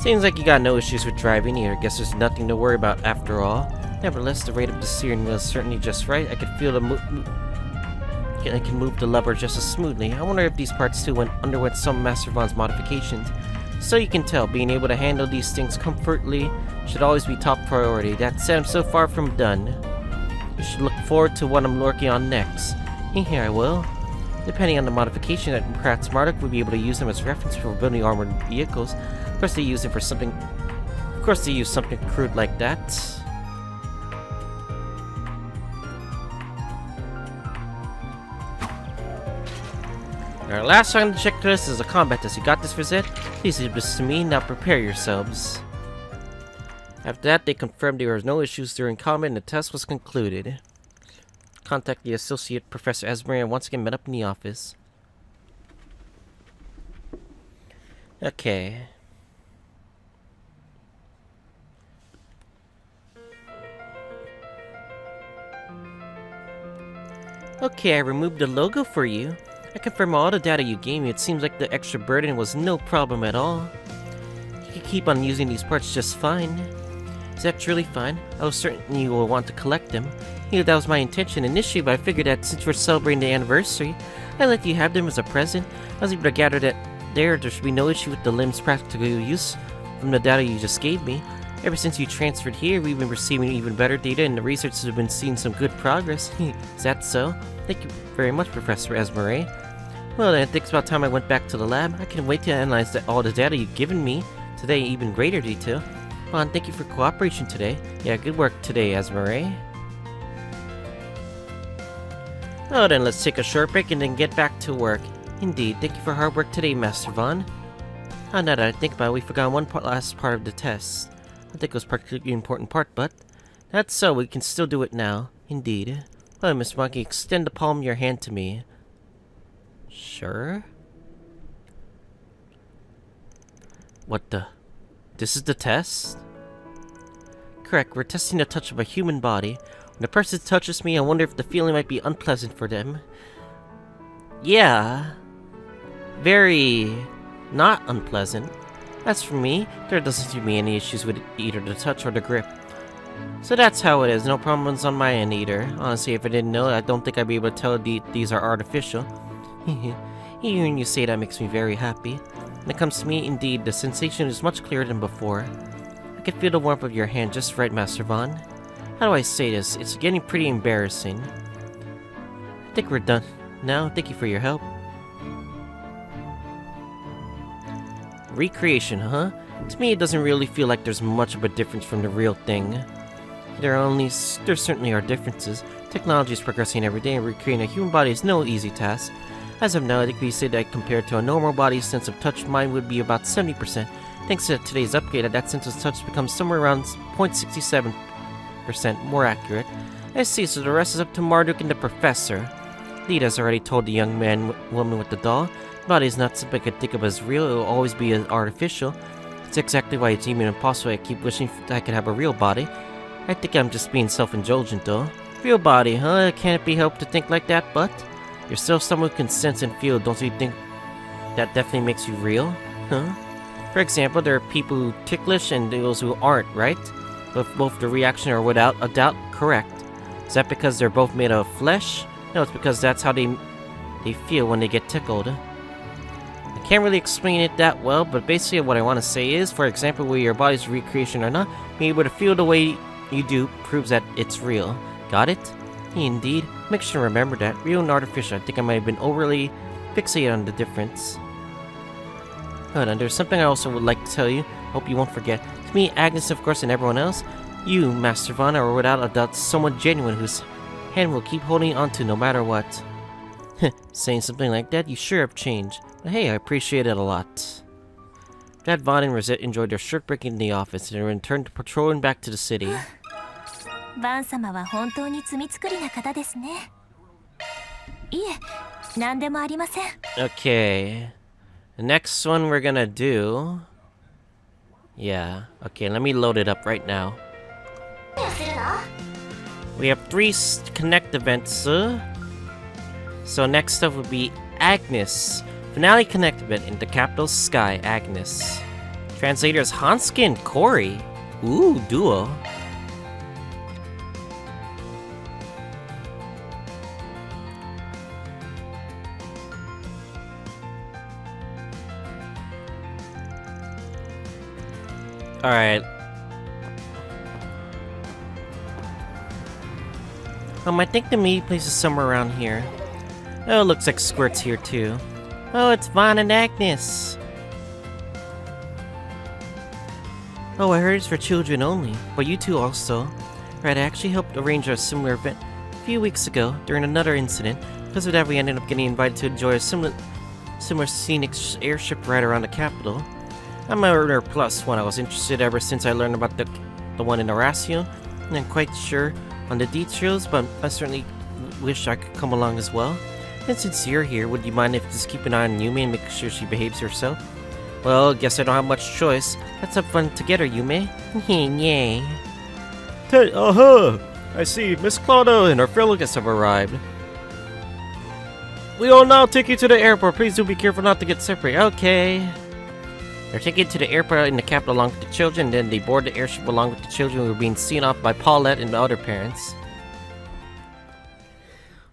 [SPEAKER 2] Seems like you got no issues with driving here. Guess there's nothing to worry about after all. Nevertheless, the rate of the steering wheel is certainly just right. I can feel I can move the lever just as smoothly. I wonder if these parts too underwent some Master Vaughn's modifications. So you can tell, being able to handle these things comfortably should always be top priority. That said, I'm so far from done. You should look forward to what I'm working on next. Here I will. Depending on the modification, that perhaps Marduk will be able to use them as reference for building armored vehicles. Of course, they use them for something. Of course, they use something crude like that. Our last on the checklist is a combat test. You got this, Rosette? Please leave this to me. Now prepare yourselves. After that, they confirmed there were no issues during combat and the test was concluded. Contact the Associate Professor Esmer and once again met up in the office. Okay. Okay, I removed the logo for you. I confirm all the data you gave me. It seems like the extra burden was no problem at all. You can keep on using these parts just fine.
[SPEAKER 1] Is that truly fine? I was certain you will want to collect them. You know that was my intention initially, but I figured that since we're celebrating the anniversary, I'd let you have them as a present. I was able to gather that there should be no issue with the limb's practical use from the data you just gave me. Ever since you transferred here, we've been receiving even better data, and the researchers have been seeing some good progress. Is that so? Thank you very much, Professor Esmeralda. Well then, I think it's about time I went back to the lab. I can't wait to analyze all the data you've given me today in even greater detail. Well, thank you for cooperation today. Yeah, good work today, Esmeralda. Oh, then let's take a short break and then get back to work. Indeed, thank you for hard work today, Master Vaughn. Oh, now that I think about it, we forgot one last part of the test. I think it was a particularly important part, but that's so, we can still do it now. Indeed. Well, Miss Monkey, extend the palm of your hand to me. Sure. What the? This is the test? Correct, we're testing the touch of a human body. When a person touches me, I wonder if the feeling might be unpleasant for them. Yeah. Very not unpleasant. As for me, there doesn't seem to be any issues with either the touch or the grip. So that's how it is, no problems on my end either. Honestly, if I didn't know, I don't think I'd be able to tell these are artificial. Hearing you say that makes me very happy. When it comes to me, indeed, the sensation is much clearer than before. I can feel the warmth of your hand just right, Master Vaughn. How do I say this? It's getting pretty embarrassing. I think we're done now. Thank you for your help. Recreation, huh? To me, it doesn't really feel like there's much of a difference from the real thing. There certainly are differences. Technology is progressing every day, and recreating a human body is no easy task. As of now, I think we say that compared to a normal body's sense of touch, mine would be about 70%. Thanks to today's upgrade, that sense of touch becomes somewhere around 0.67% more accurate. I see, so the rest is up to Marduk and the Professor. Lead has already told the young woman with the doll. The body is not something I could think of as real, it will always be artificial. It's exactly why it's even impossible I keep wishing I could have a real body. I think I'm just being self-indulgent though. Real body, huh? Can't it be helped to think like that, but you're still someone who can sense and feel, don't you think that definitely makes you real? Huh? For example, there are people who are ticklish and those who aren't, right? But both the reaction are without a doubt correct. Is that because they're both made of flesh? No, it's because that's how they feel when they get tickled. I can't really explain it that well, but basically what I want to say is, for example, whether your body's recreation or not, being able to feel the way you do proves that it's real. Got it? Indeed. Make sure to remember that. Real and artificial. I think I might have been overly fixated on the difference. Hold on, there's something I also would like to tell you. Hope you won't forget. To me, Agnes, of course, and everyone else, you, Master Vaughn, are without a doubt someone genuine whose hand will keep holding onto no matter what. Saying something like that, you sure have changed. But hey, I appreciate it a lot. Dad, Vaughn, and Rosette enjoyed their short break in the office and returned to patrolling back to the city.
[SPEAKER 5] バン様は本当に罪作りな方ですね。いえ、何でもありません。
[SPEAKER 1] Okay. The next one we're gonna do... Yeah. Okay, let me load it up right now. We have 3 Connect events. So next up would be Agnes. Finale Connect event in the capital sky, Agnes. Translators Hansuke and Cory. Ooh, duo. Alright. I think the meeting place is somewhere around here. Oh, looks like Squirt's here too. Oh, it's Vaughn and Agnes. Oh, I heard it's for children only, but you two also. Right, I actually helped arrange a similar event a few weeks ago during another incident. Because of that, we ended up getting invited to enjoy a similar scenic airship ride around the capital. I'm a Earner Plus one. I was interested ever since I learned about the one in Horatio, and I'm quite sure on the details, but I certainly wish I could come along as well. And since you're here, would you mind if just keep an eye on Yume and make sure she behaves herself? Well, guess I don't have much choice. Let's have fun together, Yume. Yay. I see. Miss Claudia and our fellow guests have arrived. We will now take you to the airport. Please do be careful not to get separated. Okay.
[SPEAKER 2] They're taken to the airport in the capital along with the children, then they board the airship along with the children who are being seen off by Paulette and the other parents.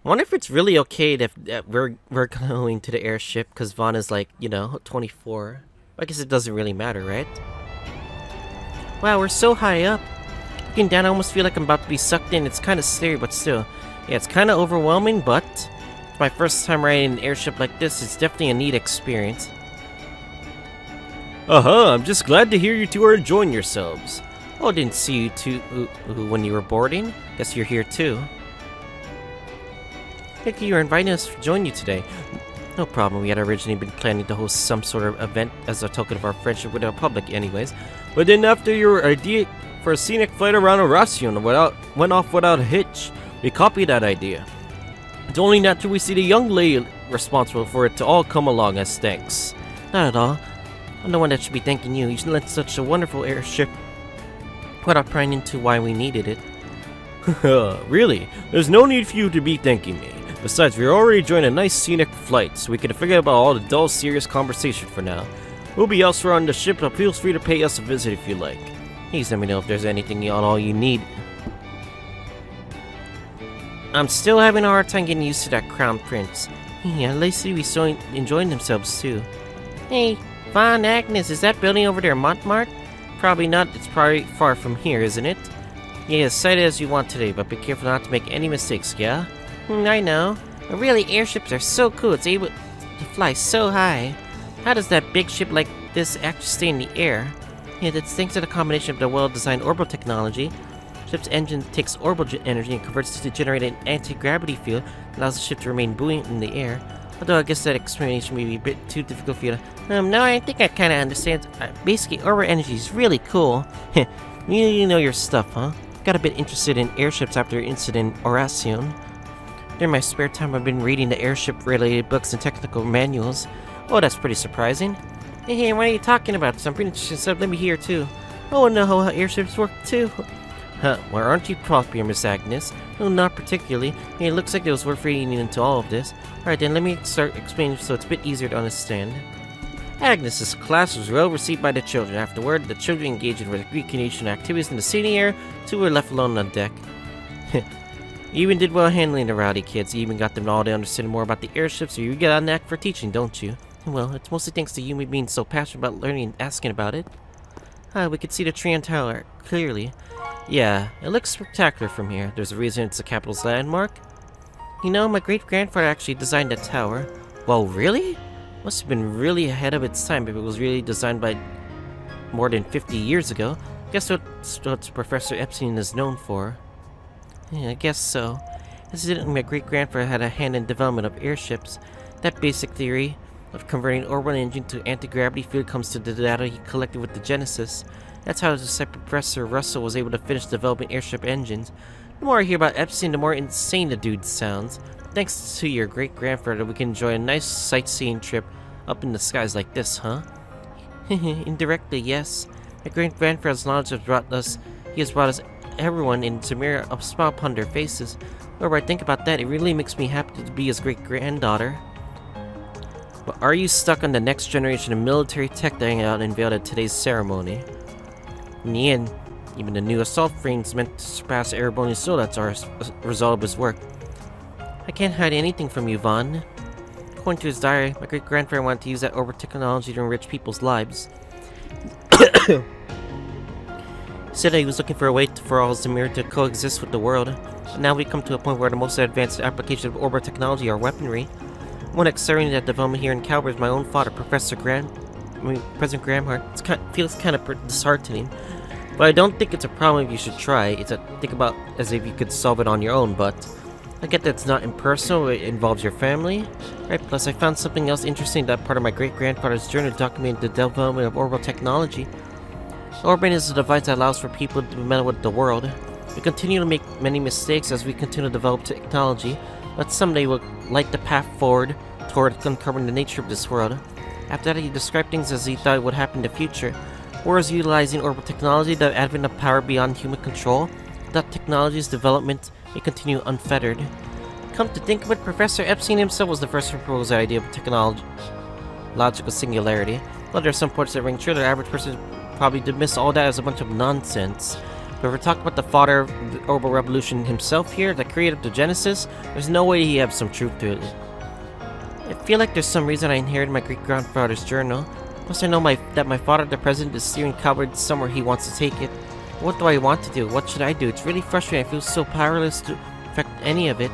[SPEAKER 2] I wonder if it's really okay that we're going to the airship because Vaughn is like, 24. I guess it doesn't really matter, right? Wow, we're so high up. Looking down, I almost feel like I'm about to be sucked in. It's kind of scary, but still. Yeah, it's kind of overwhelming, but it's my first time riding an airship like this. It's definitely a neat experience. I'm just glad to hear you two are enjoying yourselves. Oh, didn't see you two when you were boarding. Guess you're here too. Thank you for inviting us to join you today. No problem, we had originally been planning to host some sort of event as a token of our friendship with the public anyways. But then after your idea for a scenic flight around Oracion went off without a hitch, we copied that idea. It's only natural we see the young lady responsible for it to all come along as thanks. Not at all. I'm the one that should be thanking you. You lent such a wonderful airship without prying into why we needed it. Really? There's no need for you to be thanking me. Besides, we're already enjoying a nice scenic flight, so we can forget about all the dull, serious conversation for now. We'll be elsewhere on the ship, but feel free to pay us a visit if you like. Please let me know if there's anything at all you need. I'm still having a hard time getting used to that crown prince. Yeah, they seem to be so enjoying themselves too. Hey, Vaughn, Agnes, is that building over there Montmartre? Probably not, it's probably far from here, isn't it? Yeah, sight it as you want today, but be careful not to make any mistakes, yeah? I know. But really, airships are so cool, it's able to fly so high. How does that big ship like this actually stay in the air? Yeah, that's thanks to the combination of the well-designed orbital technology. Ship's engine takes orbital energy and converts it to generate an anti-gravity field that allows the ship to remain buoyant in the air. Although I guess that explanation may be a bit too difficult for you to... No, I think I kinda understand. Basically, orbital energy is really cool. You know your stuff, huh? Got a bit interested in airships after your incident in Oracion. During my spare time, I've been reading the airship-related books and technical manuals. Oh, that's pretty surprising. Hey, what are you talking about? Some pretty interesting stuff. Let me hear, too. Oh, no, how airships work, too. Well, aren't you popular, Miss Agnes? No, not particularly. Hey, it looks like it was worth reading into all of this. Alright, then let me start explaining so it's a bit easier to understand. Agnes's class was well received by the children. Afterward, the children engaged in recreation activities in the city air. Two were left alone on deck. You even did well handling the rowdy kids. You even got them all to understand more about the airships, so you get a knack for teaching, don't you? Well, it's mostly thanks to you being so passionate about learning and asking about it. We could see the Trian Tower clearly. Yeah, it looks spectacular from here. There's a reason it's the capital's landmark. You know, my great-grandfather actually designed that tower. Well, really? Must have been really ahead of its time if it was really designed by more than 50 years ago. Guess what Professor Epstein is known for. Yeah, I guess so. Incidentally, my great-grandfather had a hand in development of airships. That basic theory of converting orbital engine to anti-gravity field comes to the data he collected with the Genesis. That's how Professor Russell was able to finish developing airship engines. The more I hear about Epstein, the more insane the dude sounds. Thanks to your great-grandfather, we can enjoy a nice sightseeing trip up in the skies like this, huh? Indirectly, yes. My great-grandfather's knowledge has brought us everyone into mirror a smile upon their faces. Whenever I think about that, it really makes me happy to be his great-granddaughter. But are you stuck on the next generation of military tech that unveiled at today's ceremony? In the end, even the new assault frames meant to surpass airborne soldiers are a result of his work. I can't hide anything from you, Vaughn. According to his diary, my great-grandfather wanted to use that orbital technology to enrich people's lives. He said that he was looking for a way for all Zemir to coexist with the world. And now we come to a point where the most advanced applications of orbital technology are weaponry. One accelerating that development here in Calvary is my own father, President Gramhart. It feels kind of disheartening. But I don't think it's a problem if you should try. It's a think about as if you could solve it on your own, but I get that it's not impersonal, it involves your family. Right, plus I found something else interesting that part of my great-grandfather's journal documented the development of orbital technology. Orbiting is a device that allows for people to meddle with the world. We continue to make many mistakes as we continue to develop technology, but someday we'll light the path forward toward uncovering the nature of this world. After that, he described things as he thought would happen in the future. Whereas utilizing orbital technology, the advent of power beyond human control, that technology's development may continue unfettered. Come to think of it, Professor Epstein himself was the first to propose the idea of technological singularity. Well, there's some parts that ring true. The average person probably dismiss all that as a bunch of nonsense. But if we're talking about the father of the Orbital Revolution himself here, the creator of the Genesis, there's no way he has some truth to it. I feel like there's some reason I inherited my great-grandfather's journal. Plus I know that my father, the president, is steering coward somewhere he wants to take it. What do I want to do? What should I do? It's really frustrating. I feel so powerless to affect any of it.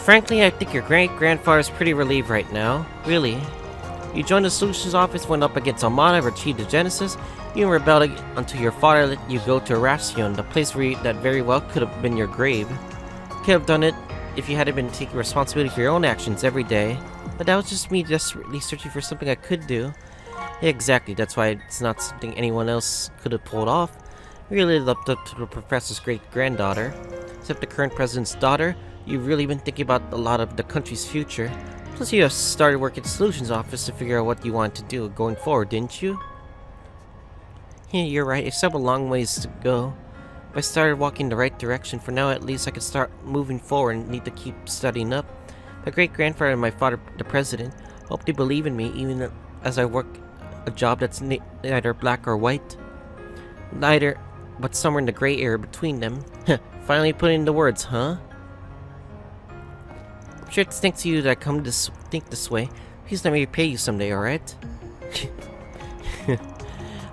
[SPEAKER 2] Frankly, I think your great-grandfather's pretty relieved right now. Really. You joined the Solutions Office, went up against Armada, achieved the Genesis. You rebelled until your father let you go to Erasion, the place that very well could have been your grave. You could have done it if you hadn't been taking responsibility for your own actions every day. But that was just me desperately searching for something I could do. Yeah, exactly, that's why it's not something anyone else could have pulled off. I really looked up to the professor's great-granddaughter. Except the current president's daughter, you've really been thinking about a lot of the country's future. Plus you have started working at the Solutions Office to figure out what you want to do going forward, didn't you? Yeah, you're right, I still have a long ways to go. If I started walking in the right direction, for now at least I could start moving forward and need to keep studying up. My great-grandfather and my father, the president, hope they believe in me even as I work a job that's neither black or white. Neither, but somewhere in the gray area between them. Finally put into words, huh? I'm sure it's thanks to you that I come to think this way. Please let me repay you someday, alright?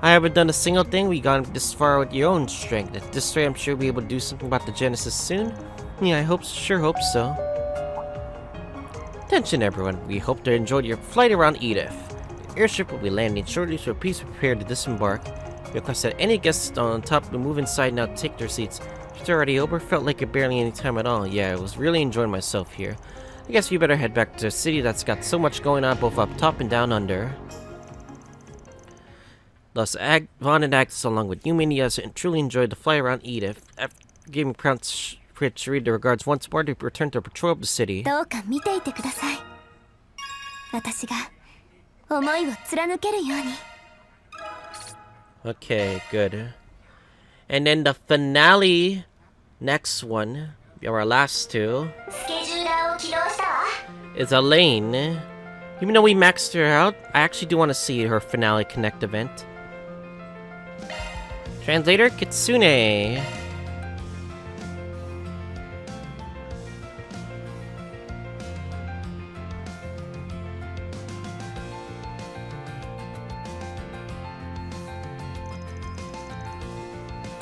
[SPEAKER 2] I haven't done a single thing. We got this far with your own strength. At this rate, I'm sure we'll be able to do something about the Genesis soon. Yeah, I sure hope so. Attention everyone, we hope to enjoy your flight around Edith. The airship will be landing shortly, so please prepare to disembark. We request that any guests on top to move inside now take their seats. It's already over, felt like it barely any time at all. Yeah, I was really enjoying myself here. I guess we better head back to a city that's got so much going on both up top and down under. Thus, Vaughn and Agnes, along with Yumi and Yasa, truly enjoyed the flight around Edith. After giving Prince Sharida the regards once more, to return to patrol of the city.
[SPEAKER 5] どうか見ていてください。私が思いを貫けるように。
[SPEAKER 2] Okay, good. And then the finale, next one, our last two, is Elaine. Even though we maxed her out, I actually do want to see her finale connect event. Translator Kitsune.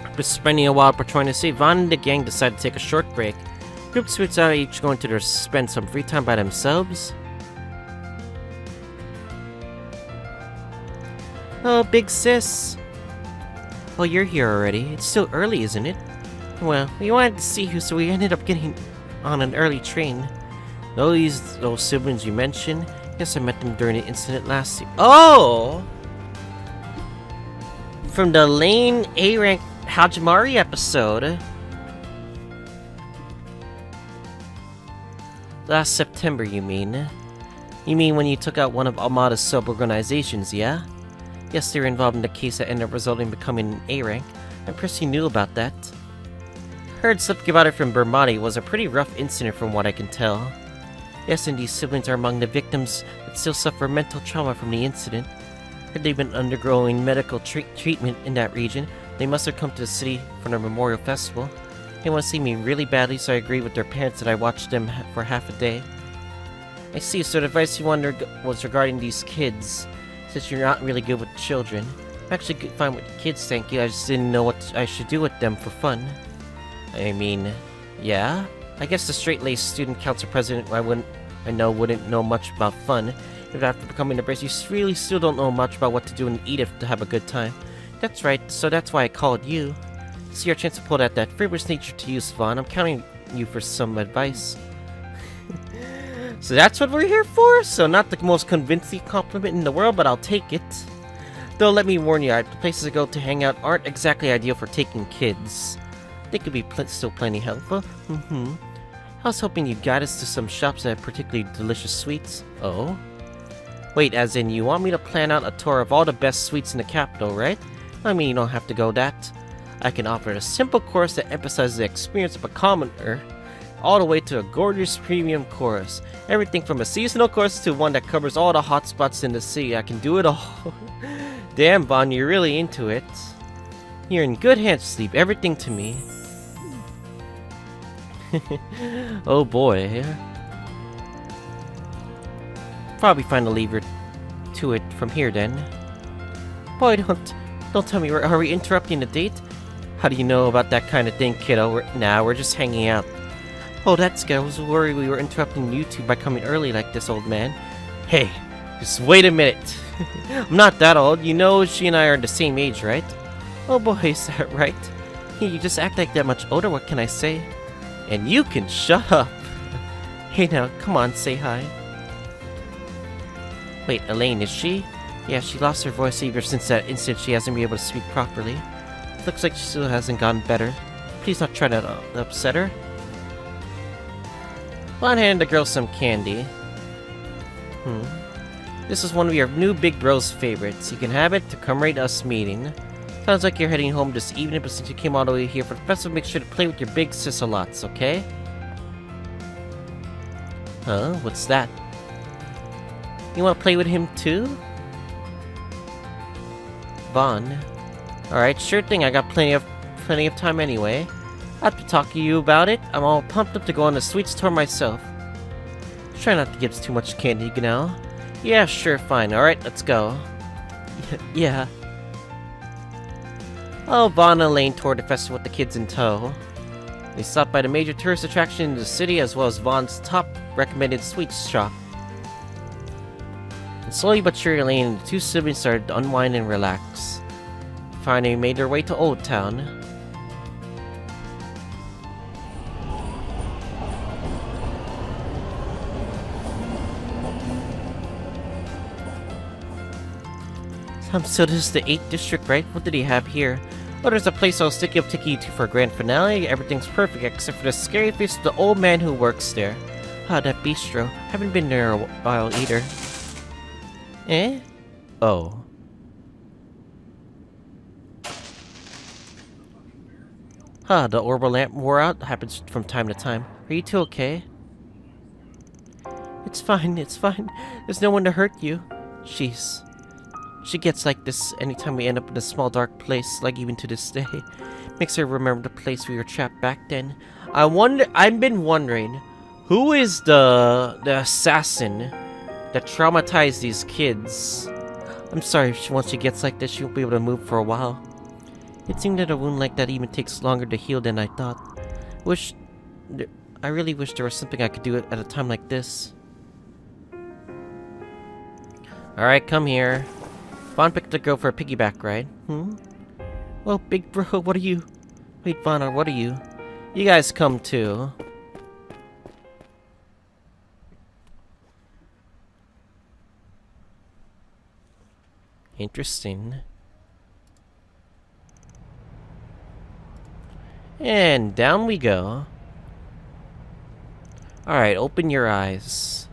[SPEAKER 2] After spending a while patrolling the city, Vaughn and the gang decided to take a short break. Group splits out, each going to spend some free time by themselves. Oh, big sis. Well, you're here already. It's still early, isn't it? Well, we wanted to see you, so we ended up getting on an early train. Those siblings you mentioned, guess I met them during the incident last year. Oh! From the Lane A-Rank Hajimari episode. Last September, you mean? You mean when you took out one of Armada's sub-organizations, yeah? Yes, they were involved in the case that ended up resulting in becoming an A-rank. I'm pretty new about that. Heard something about it from Bermati. It was a pretty rough incident from what I can tell. Yes, and these siblings are among the victims that still suffer mental trauma from the incident. Heard they've been undergoing medical treatment in that region. They must have come to the city for the memorial festival. They want to see me really badly, so I agreed with their parents that I watched them for half a day. I see, so the advice you wanted was regarding these kids. Since you're not really good with children. I'm actually fine with kids, thank you. I just didn't know what I should do with them for fun. I mean, yeah? I guess the straight-laced student council president I know wouldn't know much about fun. If after becoming a brace, you really still don't know much about what to do in Edith to have a good time. That's right, so that's why I called you. It's your chance to pull out that frivolous nature to use, Vaughn. I'm counting you for some advice. So that's what we're here for? So not the most convincing compliment in the world, but I'll take it. Though let me warn you, the places I go to hang out aren't exactly ideal for taking kids. They could be still plenty helpful. I was hoping you'd guide us to some shops that have particularly delicious sweets. Oh? Wait, as in you want me to plan out a tour of all the best sweets in the capital, right? I mean, you don't have to go that. I can offer a simple course that emphasizes the experience of a commoner. all the way to a gorgeous premium course. Everything from a seasonal course to one that covers all the hot spots in the city. I can do it all. Damn, Vaughn, you're really into it. You're in good hands, leave everything to me. Oh boy. Probably find a lever to it from here then. Boy, don't tell me, are we interrupting the date? How do you know about that kind of thing, kiddo? We're just hanging out. Oh, that's good. I was worried we were interrupting you two by coming early like this, old man. Hey, just wait a minute. I'm not that old. You know she and I are the same age, right? Oh boy, is that right? You just act like that much older, what can I say? And you can shut up. Hey now, come on, say hi. Wait, Elaine, is she? Yeah, she lost her voice ever since that instant. She hasn't been able to speak properly. Looks like she still hasn't gotten better. Please not try to upset her. Vaughn handed the girl some candy. This is one of your new big bro's favorites. You can have it to commemorate us meeting. Sounds like you're heading home this evening, but since you came all the way here for the festival, make sure to play with your big sis a lot, okay? Huh? What's that? You want to play with him too? Vaughn. Alright, sure thing, I got plenty of time anyway. I have to talk to you about it. I'm all pumped up to go on the sweets tour myself. Try not to give us too much candy now. Yeah, sure, fine. Alright, let's go. Yeah. Oh, Vaughn and Elaine toured the festival with the kids in tow. They stopped by the major tourist attraction in the city as well as Vaughn's top recommended sweets shop. And slowly but surely, Elaine and the two siblings started to unwind and relax. Finally made their way to Old Town. So this is the 8th district, right? What did he have here? Oh, there's a place I was thinking of taking you to for a grand finale. Everything's perfect except for the scary face of the old man who works there. Ah, that bistro. Haven't been there a while either. Eh? Oh. Huh, the orbital lamp wore out. Happens from time to time. Are you two okay? It's fine, it's fine. There's no one to hurt you. Jeez. She gets like this anytime we end up in a small dark place, like even to this day. Makes her remember the place we were trapped back then. I've been wondering, who is the assassin that traumatized these kids? I'm sorry, once she gets like this, she won't be able to move for a while. It seemed that a wound like that even takes longer to heal than I thought. I really wish there was something I could do at a time like this. Alright, come here. Vaughn picked the girl for a piggyback ride. Well, big bro, what are you? Wait, Vaughn, what are you? You guys come too. Interesting. And down we go. Alright, open your eyes.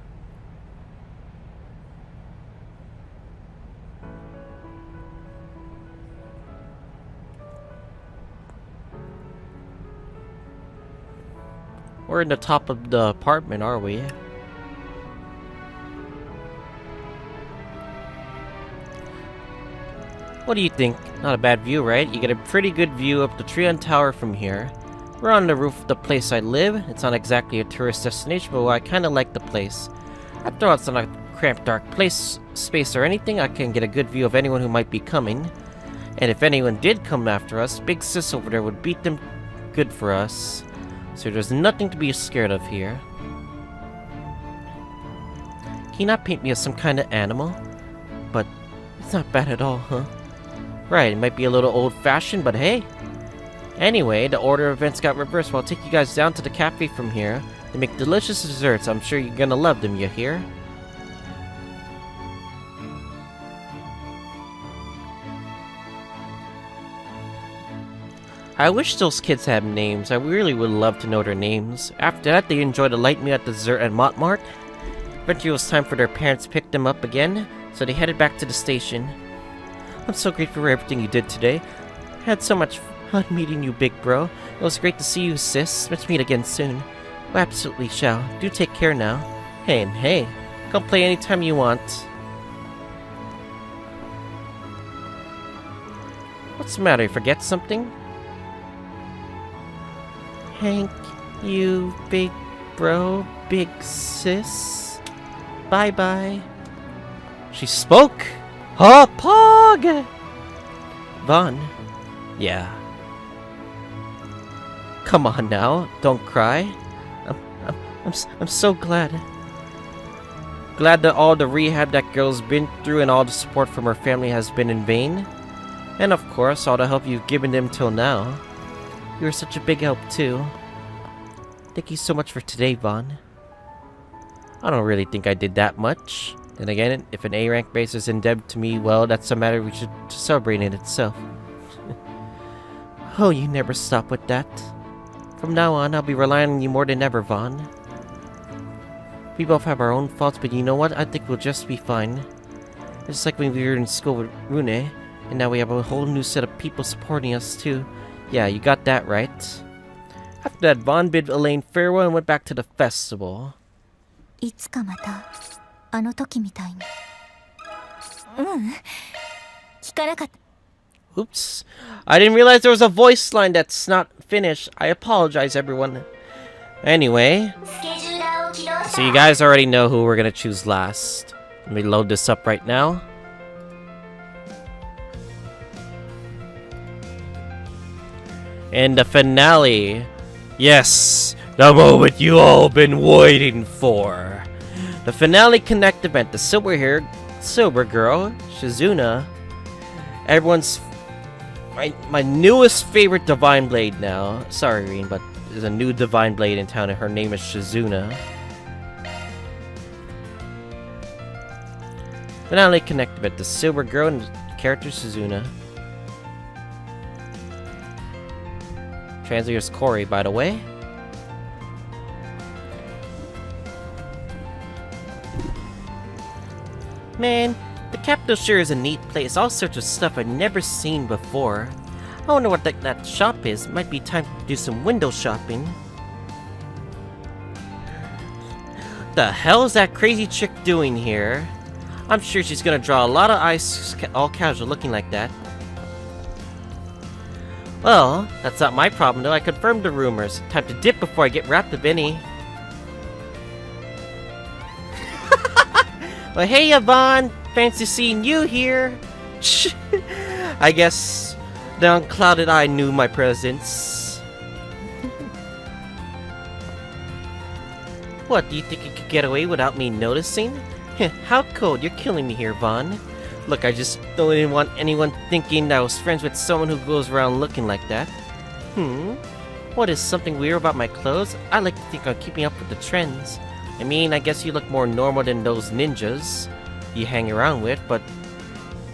[SPEAKER 2] We're in the top of the apartment, are we? What do you think? Not a bad view, right? You get a pretty good view of the Trion Tower from here. We're on the roof of the place I live. It's not exactly a tourist destination, but I kinda like the place. After all, it's not a cramped, dark space or anything. I can get a good view of anyone who might be coming. And if anyone did come after us, Big Sis over there would beat them good for us. So there's nothing to be scared of here. Can you not paint me as some kind of animal? But it's not bad at all, huh? Right, it might be a little old-fashioned, but hey. Anyway, the order of events got reversed. Well, I'll take you guys down to the cafe from here. They make delicious desserts. I'm sure you're gonna love them, you hear? I wish those kids had names. I really would love to know their names. After that, they enjoyed a light meal at the dessert at Montmartre. Eventually, it was time for their parents to pick them up again, so they headed back to the station. I'm so grateful for everything you did today. I had so much fun meeting you, big bro. It was great to see you, sis. Let's meet again soon.
[SPEAKER 1] We absolutely shall. Do take care now. Hey, and hey, come play anytime you want. What's the matter? You forget something? Hank, you big bro, big sis. Bye-bye. She spoke! Ha, Pog! Vaughn. Yeah. Come on now, don't cry. I'm so glad. Glad that all the rehab that girl's been through and all the support from her family has been in vain. And of course, all the help you've given them till now. You were such a big help too. Thank you so much for today, Vaughn. I don't really think I did that much. Then again, if an A-rank base is indebted to me, well, that's a matter we should celebrate in itself. Oh, you never stop with that. From now on, I'll be relying on you more than ever, Vaughn. We both have our own faults, but you know what? I think we'll just be fine. It's like when we were in school with Rune, and now we have a whole new set of people supporting us, too. Yeah, you got that right. After that, Vaughn bid Elaine farewell and went back to the festival.
[SPEAKER 5] いつかまたあの時みたいに。聞かなかった。
[SPEAKER 1] Oops. I didn't realize there was a voice line that's not finished. I apologize, everyone. Anyway. So you guys already know who we're gonna choose last. Let me load this up right now. And the finale. Yes, the moment you all been waiting for. The finale connect event. The silver girl, Shizuna. Everyone's my newest favorite Divine Blade now. Sorry, Reen, but there's a new Divine Blade in town and her name is Shizuna. Finale connect event. The silver girl and the character Shizuna. Translator's Corey, by the way. Man, the capital sure is a neat place. All sorts of stuff I've never seen before. I wonder what that shop is. Might be time to do some window shopping. The hell is that crazy chick doing here? I'm sure she's gonna draw a lot of eyes all casual looking like that. Well, that's not my problem though. I confirmed the rumors. Time to dip before I get wrapped up any. Well, hey, Yvonne! Fancy seeing you here! I guess the unclouded eye knew my presence. What, do you think you could get away without me noticing? How cold, you're killing me here, Vaughn. Look, I just don't want anyone thinking that I was friends with someone who goes around looking like that. What is something weird about my clothes? I like to think I'm keeping up with the trends. I mean, I guess you look more normal than those ninjas you hang around with, but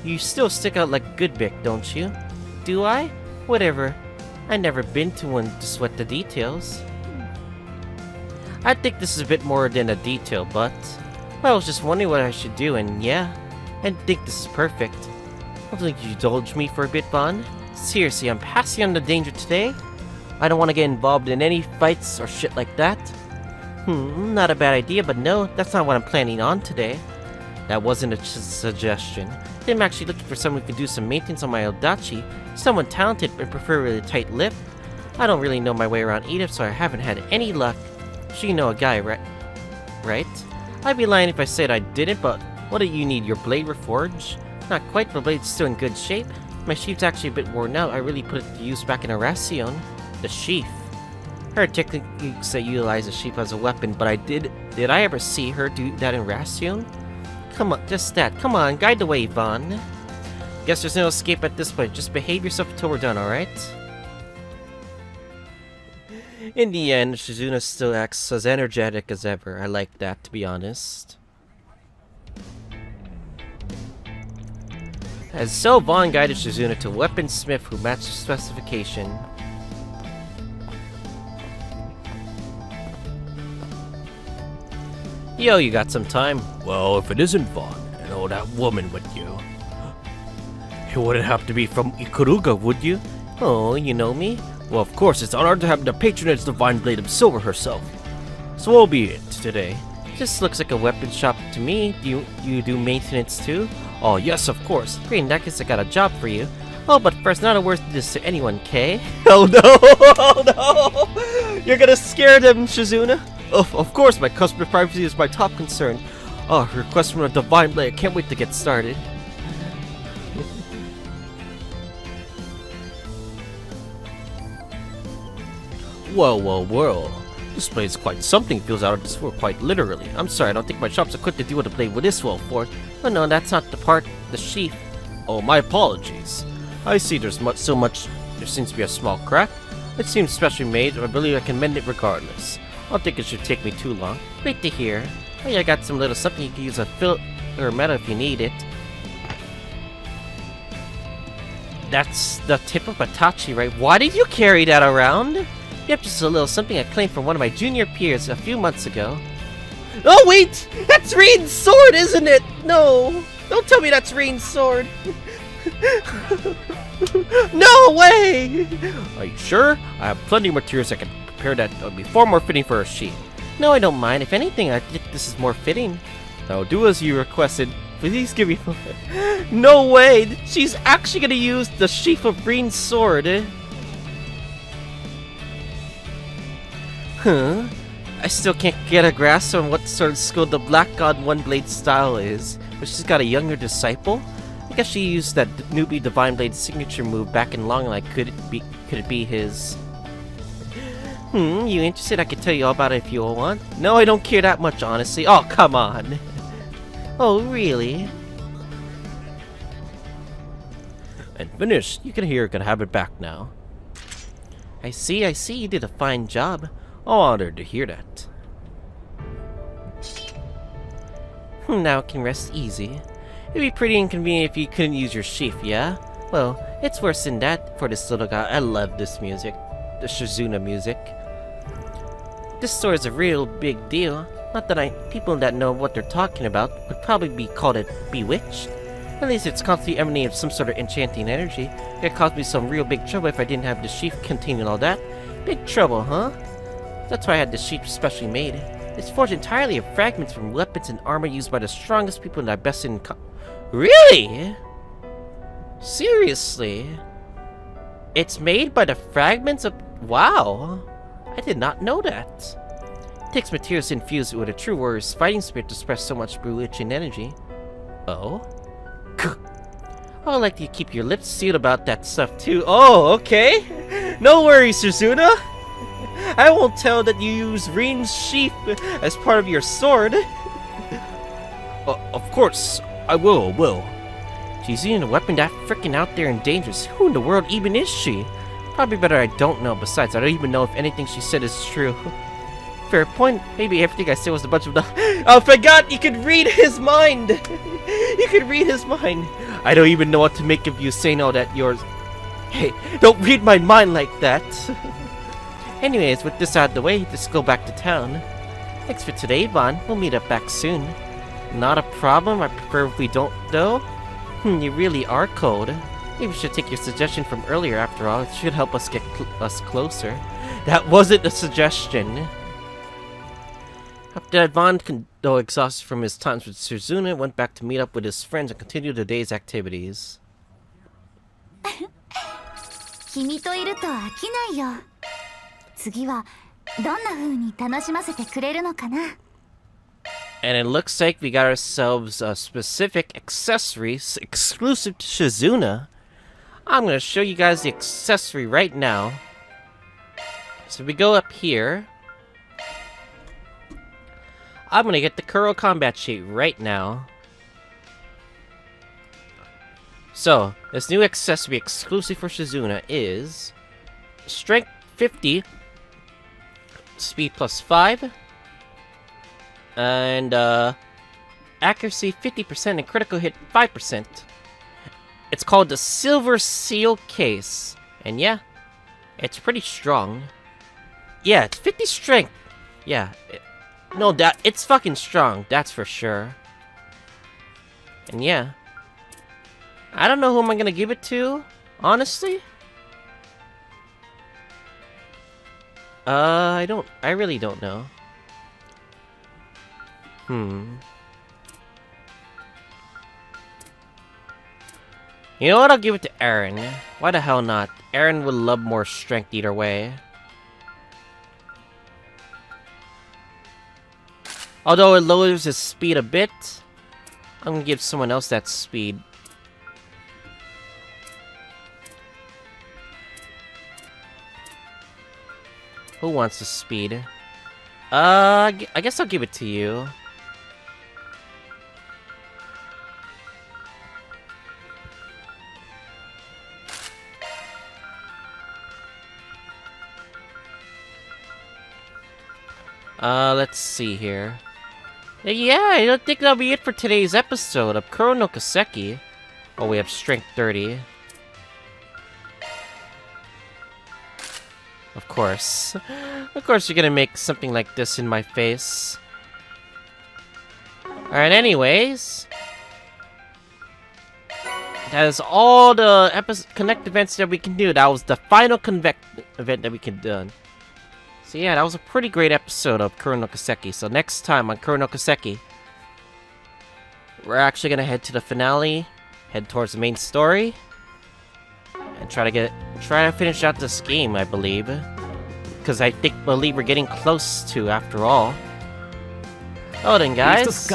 [SPEAKER 1] you still stick out like Goodbick, don't you? Do I? Whatever. I never been to one to sweat the details. I think this is a bit more than a detail, but I was just wondering what I should do, and yeah, I think this is perfect. I think you indulge me for a bit, Vaughn. Seriously, I'm passing on the danger today. I don't want to get involved in any fights or shit like that. Not a bad idea, but no, that's not what I'm planning on today. That wasn't a suggestion. I'm actually looking for someone who can do some maintenance on my Odachi. Someone talented, but preferably a tight lip. I don't really know my way around Edith, so I haven't had any luck. Sure, you know a guy, right? I'd be lying if I said I didn't, but what do you need? Your blade reforged? Not quite, but the blade's still in good shape. My sheath's actually a bit worn out. I really put it to use back in Arasion. The sheath. Her techniques that utilize the sheath as a weapon, but did I ever see her do that in Ration? Come on, just that. Come on, guide the way, Vaughn. Guess there's no escape at this point. Just behave yourself until we're done, alright? In the end, Shizuna still acts as energetic as ever. I like that, to be honest. As so, Vaughn guided Shizuna to a weaponsmith who matched the specification. Yo, you got some time? Well, if it isn't Vaughn and all that woman with you, it wouldn't have to be from Ikuruga, would you? Oh, you know me? Well, of course, it's an honor to have the patronage Divine Blade of Silver herself.
[SPEAKER 2] So what will be it today? This looks like a weapon shop to me. Do you do maintenance too? Oh yes, of course. Great, in that case I got a job for you. Oh, but first, not a word to this to anyone, Kay? Oh no! Oh no! You're gonna scare them, Shizuna! Of course, my customer privacy is my top concern. Oh, request from a divine blade. I can't wait to get started. Whoa. This blade is quite something. Feels out of this world, quite literally. I'm sorry, I don't think my shop's equipped to deal with a blade with this well for. Oh no, that's not the part, the sheath. Oh, my apologies. I see there seems to be a small crack. It seems specially made, I believe I can mend it regardless. I don't think it should take me too long. Great to hear. Oh yeah, I got some little something you can use a fill or metal if you need it. That's the tip of Itachi, right? Why did you carry that around? Yep, just a little something I claimed from one of my junior peers a few months ago. Oh wait! That's Rain's sword, isn't it? No! Don't tell me that's Rain's sword! No way! Are you sure? I have plenty of materials I can prepare that would be far more fitting for a sheath. No, I don't mind. If anything, I think this is more fitting. Now do as you requested. Please give me... No way! She's actually gonna use the sheath of Rain's sword. Huh? I still can't get a grasp on what sort of skill the Black God One Blade style is. But she's got a younger disciple? I guess she used that newbie Divine Blade signature move back in Long Light. Could it be his? You interested? I could tell you all about it if you want. No, I don't care that much, honestly. Oh, come on. Oh, really? And finished. You can have it back now. I see. You did a fine job. Oh, honored to hear that. Now it can rest easy. It'd be pretty inconvenient if you couldn't use your sheath, yeah? Well, it's worse than that for this little guy. I love this music. The Shizuna music. This sword is a real big deal. Not that people that know what they're talking about would probably be called it bewitched. At least it's constantly emanating some sort of enchanting energy. It caused me some real big trouble if I didn't have the sheath containing all that. Big trouble, huh? That's why I had the sheath specially made. It's forged entirely of fragments from weapons and armor used by the strongest people that are best in Really? Seriously? It's made by the fragments of... Wow. I did not know that. It takes materials infused with a true warrior's fighting spirit to express so much bewitching energy. Oh? I'd like you to keep your lips sealed about that stuff too. Oh, okay. No worries, Shizuna. I won't tell that you use Rin's sheath as part of your sword. Of course, I will. She's using a weapon that freaking out there and dangerous. Who in the world even is she? Probably better I don't know. Besides, I don't even know if anything she said is true. Fair point. Maybe everything I said was a bunch of... I forgot you could read his mind! You could read his mind. I don't even know what to make of you saying all that yours. Hey, don't read my mind like that. Anyways, with this out of the way, let's go back to town. Thanks for today, Vaughn. We'll meet up back soon. Not a problem. I prefer if we don't, though. You really are cold. Maybe we should take your suggestion from earlier, after all. It should help us get us closer. That wasn't a suggestion. After that, Vaughn, though exhausted from his times with Shizuna, went back to meet up with his friends and continue the day's activities.
[SPEAKER 5] 君といると飽きないよ。次はどんな風に楽しませてくれるのかな?
[SPEAKER 2] And it looks like we got ourselves a specific accessory exclusive to Shizuna. I'm going to show you guys the accessory right now. So we go up here. I'm going to get the Kuro combat sheet right now. So, this new accessory exclusive for Shizuna is Strength 50, Speed plus 5, and accuracy 50% and critical hit 5%. It's called the Silver Seal Case. And yeah, it's pretty strong. Yeah, it's 50 strength. Yeah, it's fucking strong, that's for sure. And yeah, I don't know who am I gonna give it to, honestly. I really don't know. You know what? I'll give it to Aaron. Why the hell not? Aaron would love more strength either way. Although it lowers his speed a bit, I'm gonna give someone else that speed. Who wants the speed? I guess I'll give it to you. Let's see here. Yeah, I don't think that'll be it for today's episode of Kuro no Kiseki. Oh, we have strength 30. Of course. Of course you're gonna make something like this in my face. Alright, anyways. That is all the Connect events that we can do. That was the final Connect event that we can do. So yeah, that was a pretty great episode of Kuro no Kiseki. So next time on Kuro no Kiseki, we're actually gonna head to the finale, head towards the main story, and try to finish out this game, I believe. Because I believe we're getting close to, after all. Oh then guys,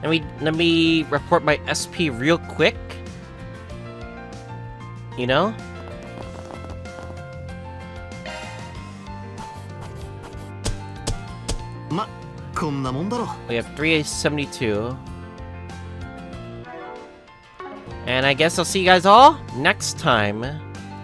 [SPEAKER 2] let me report my SP real quick. You know? We have 372. And I guess I'll see you guys all next time.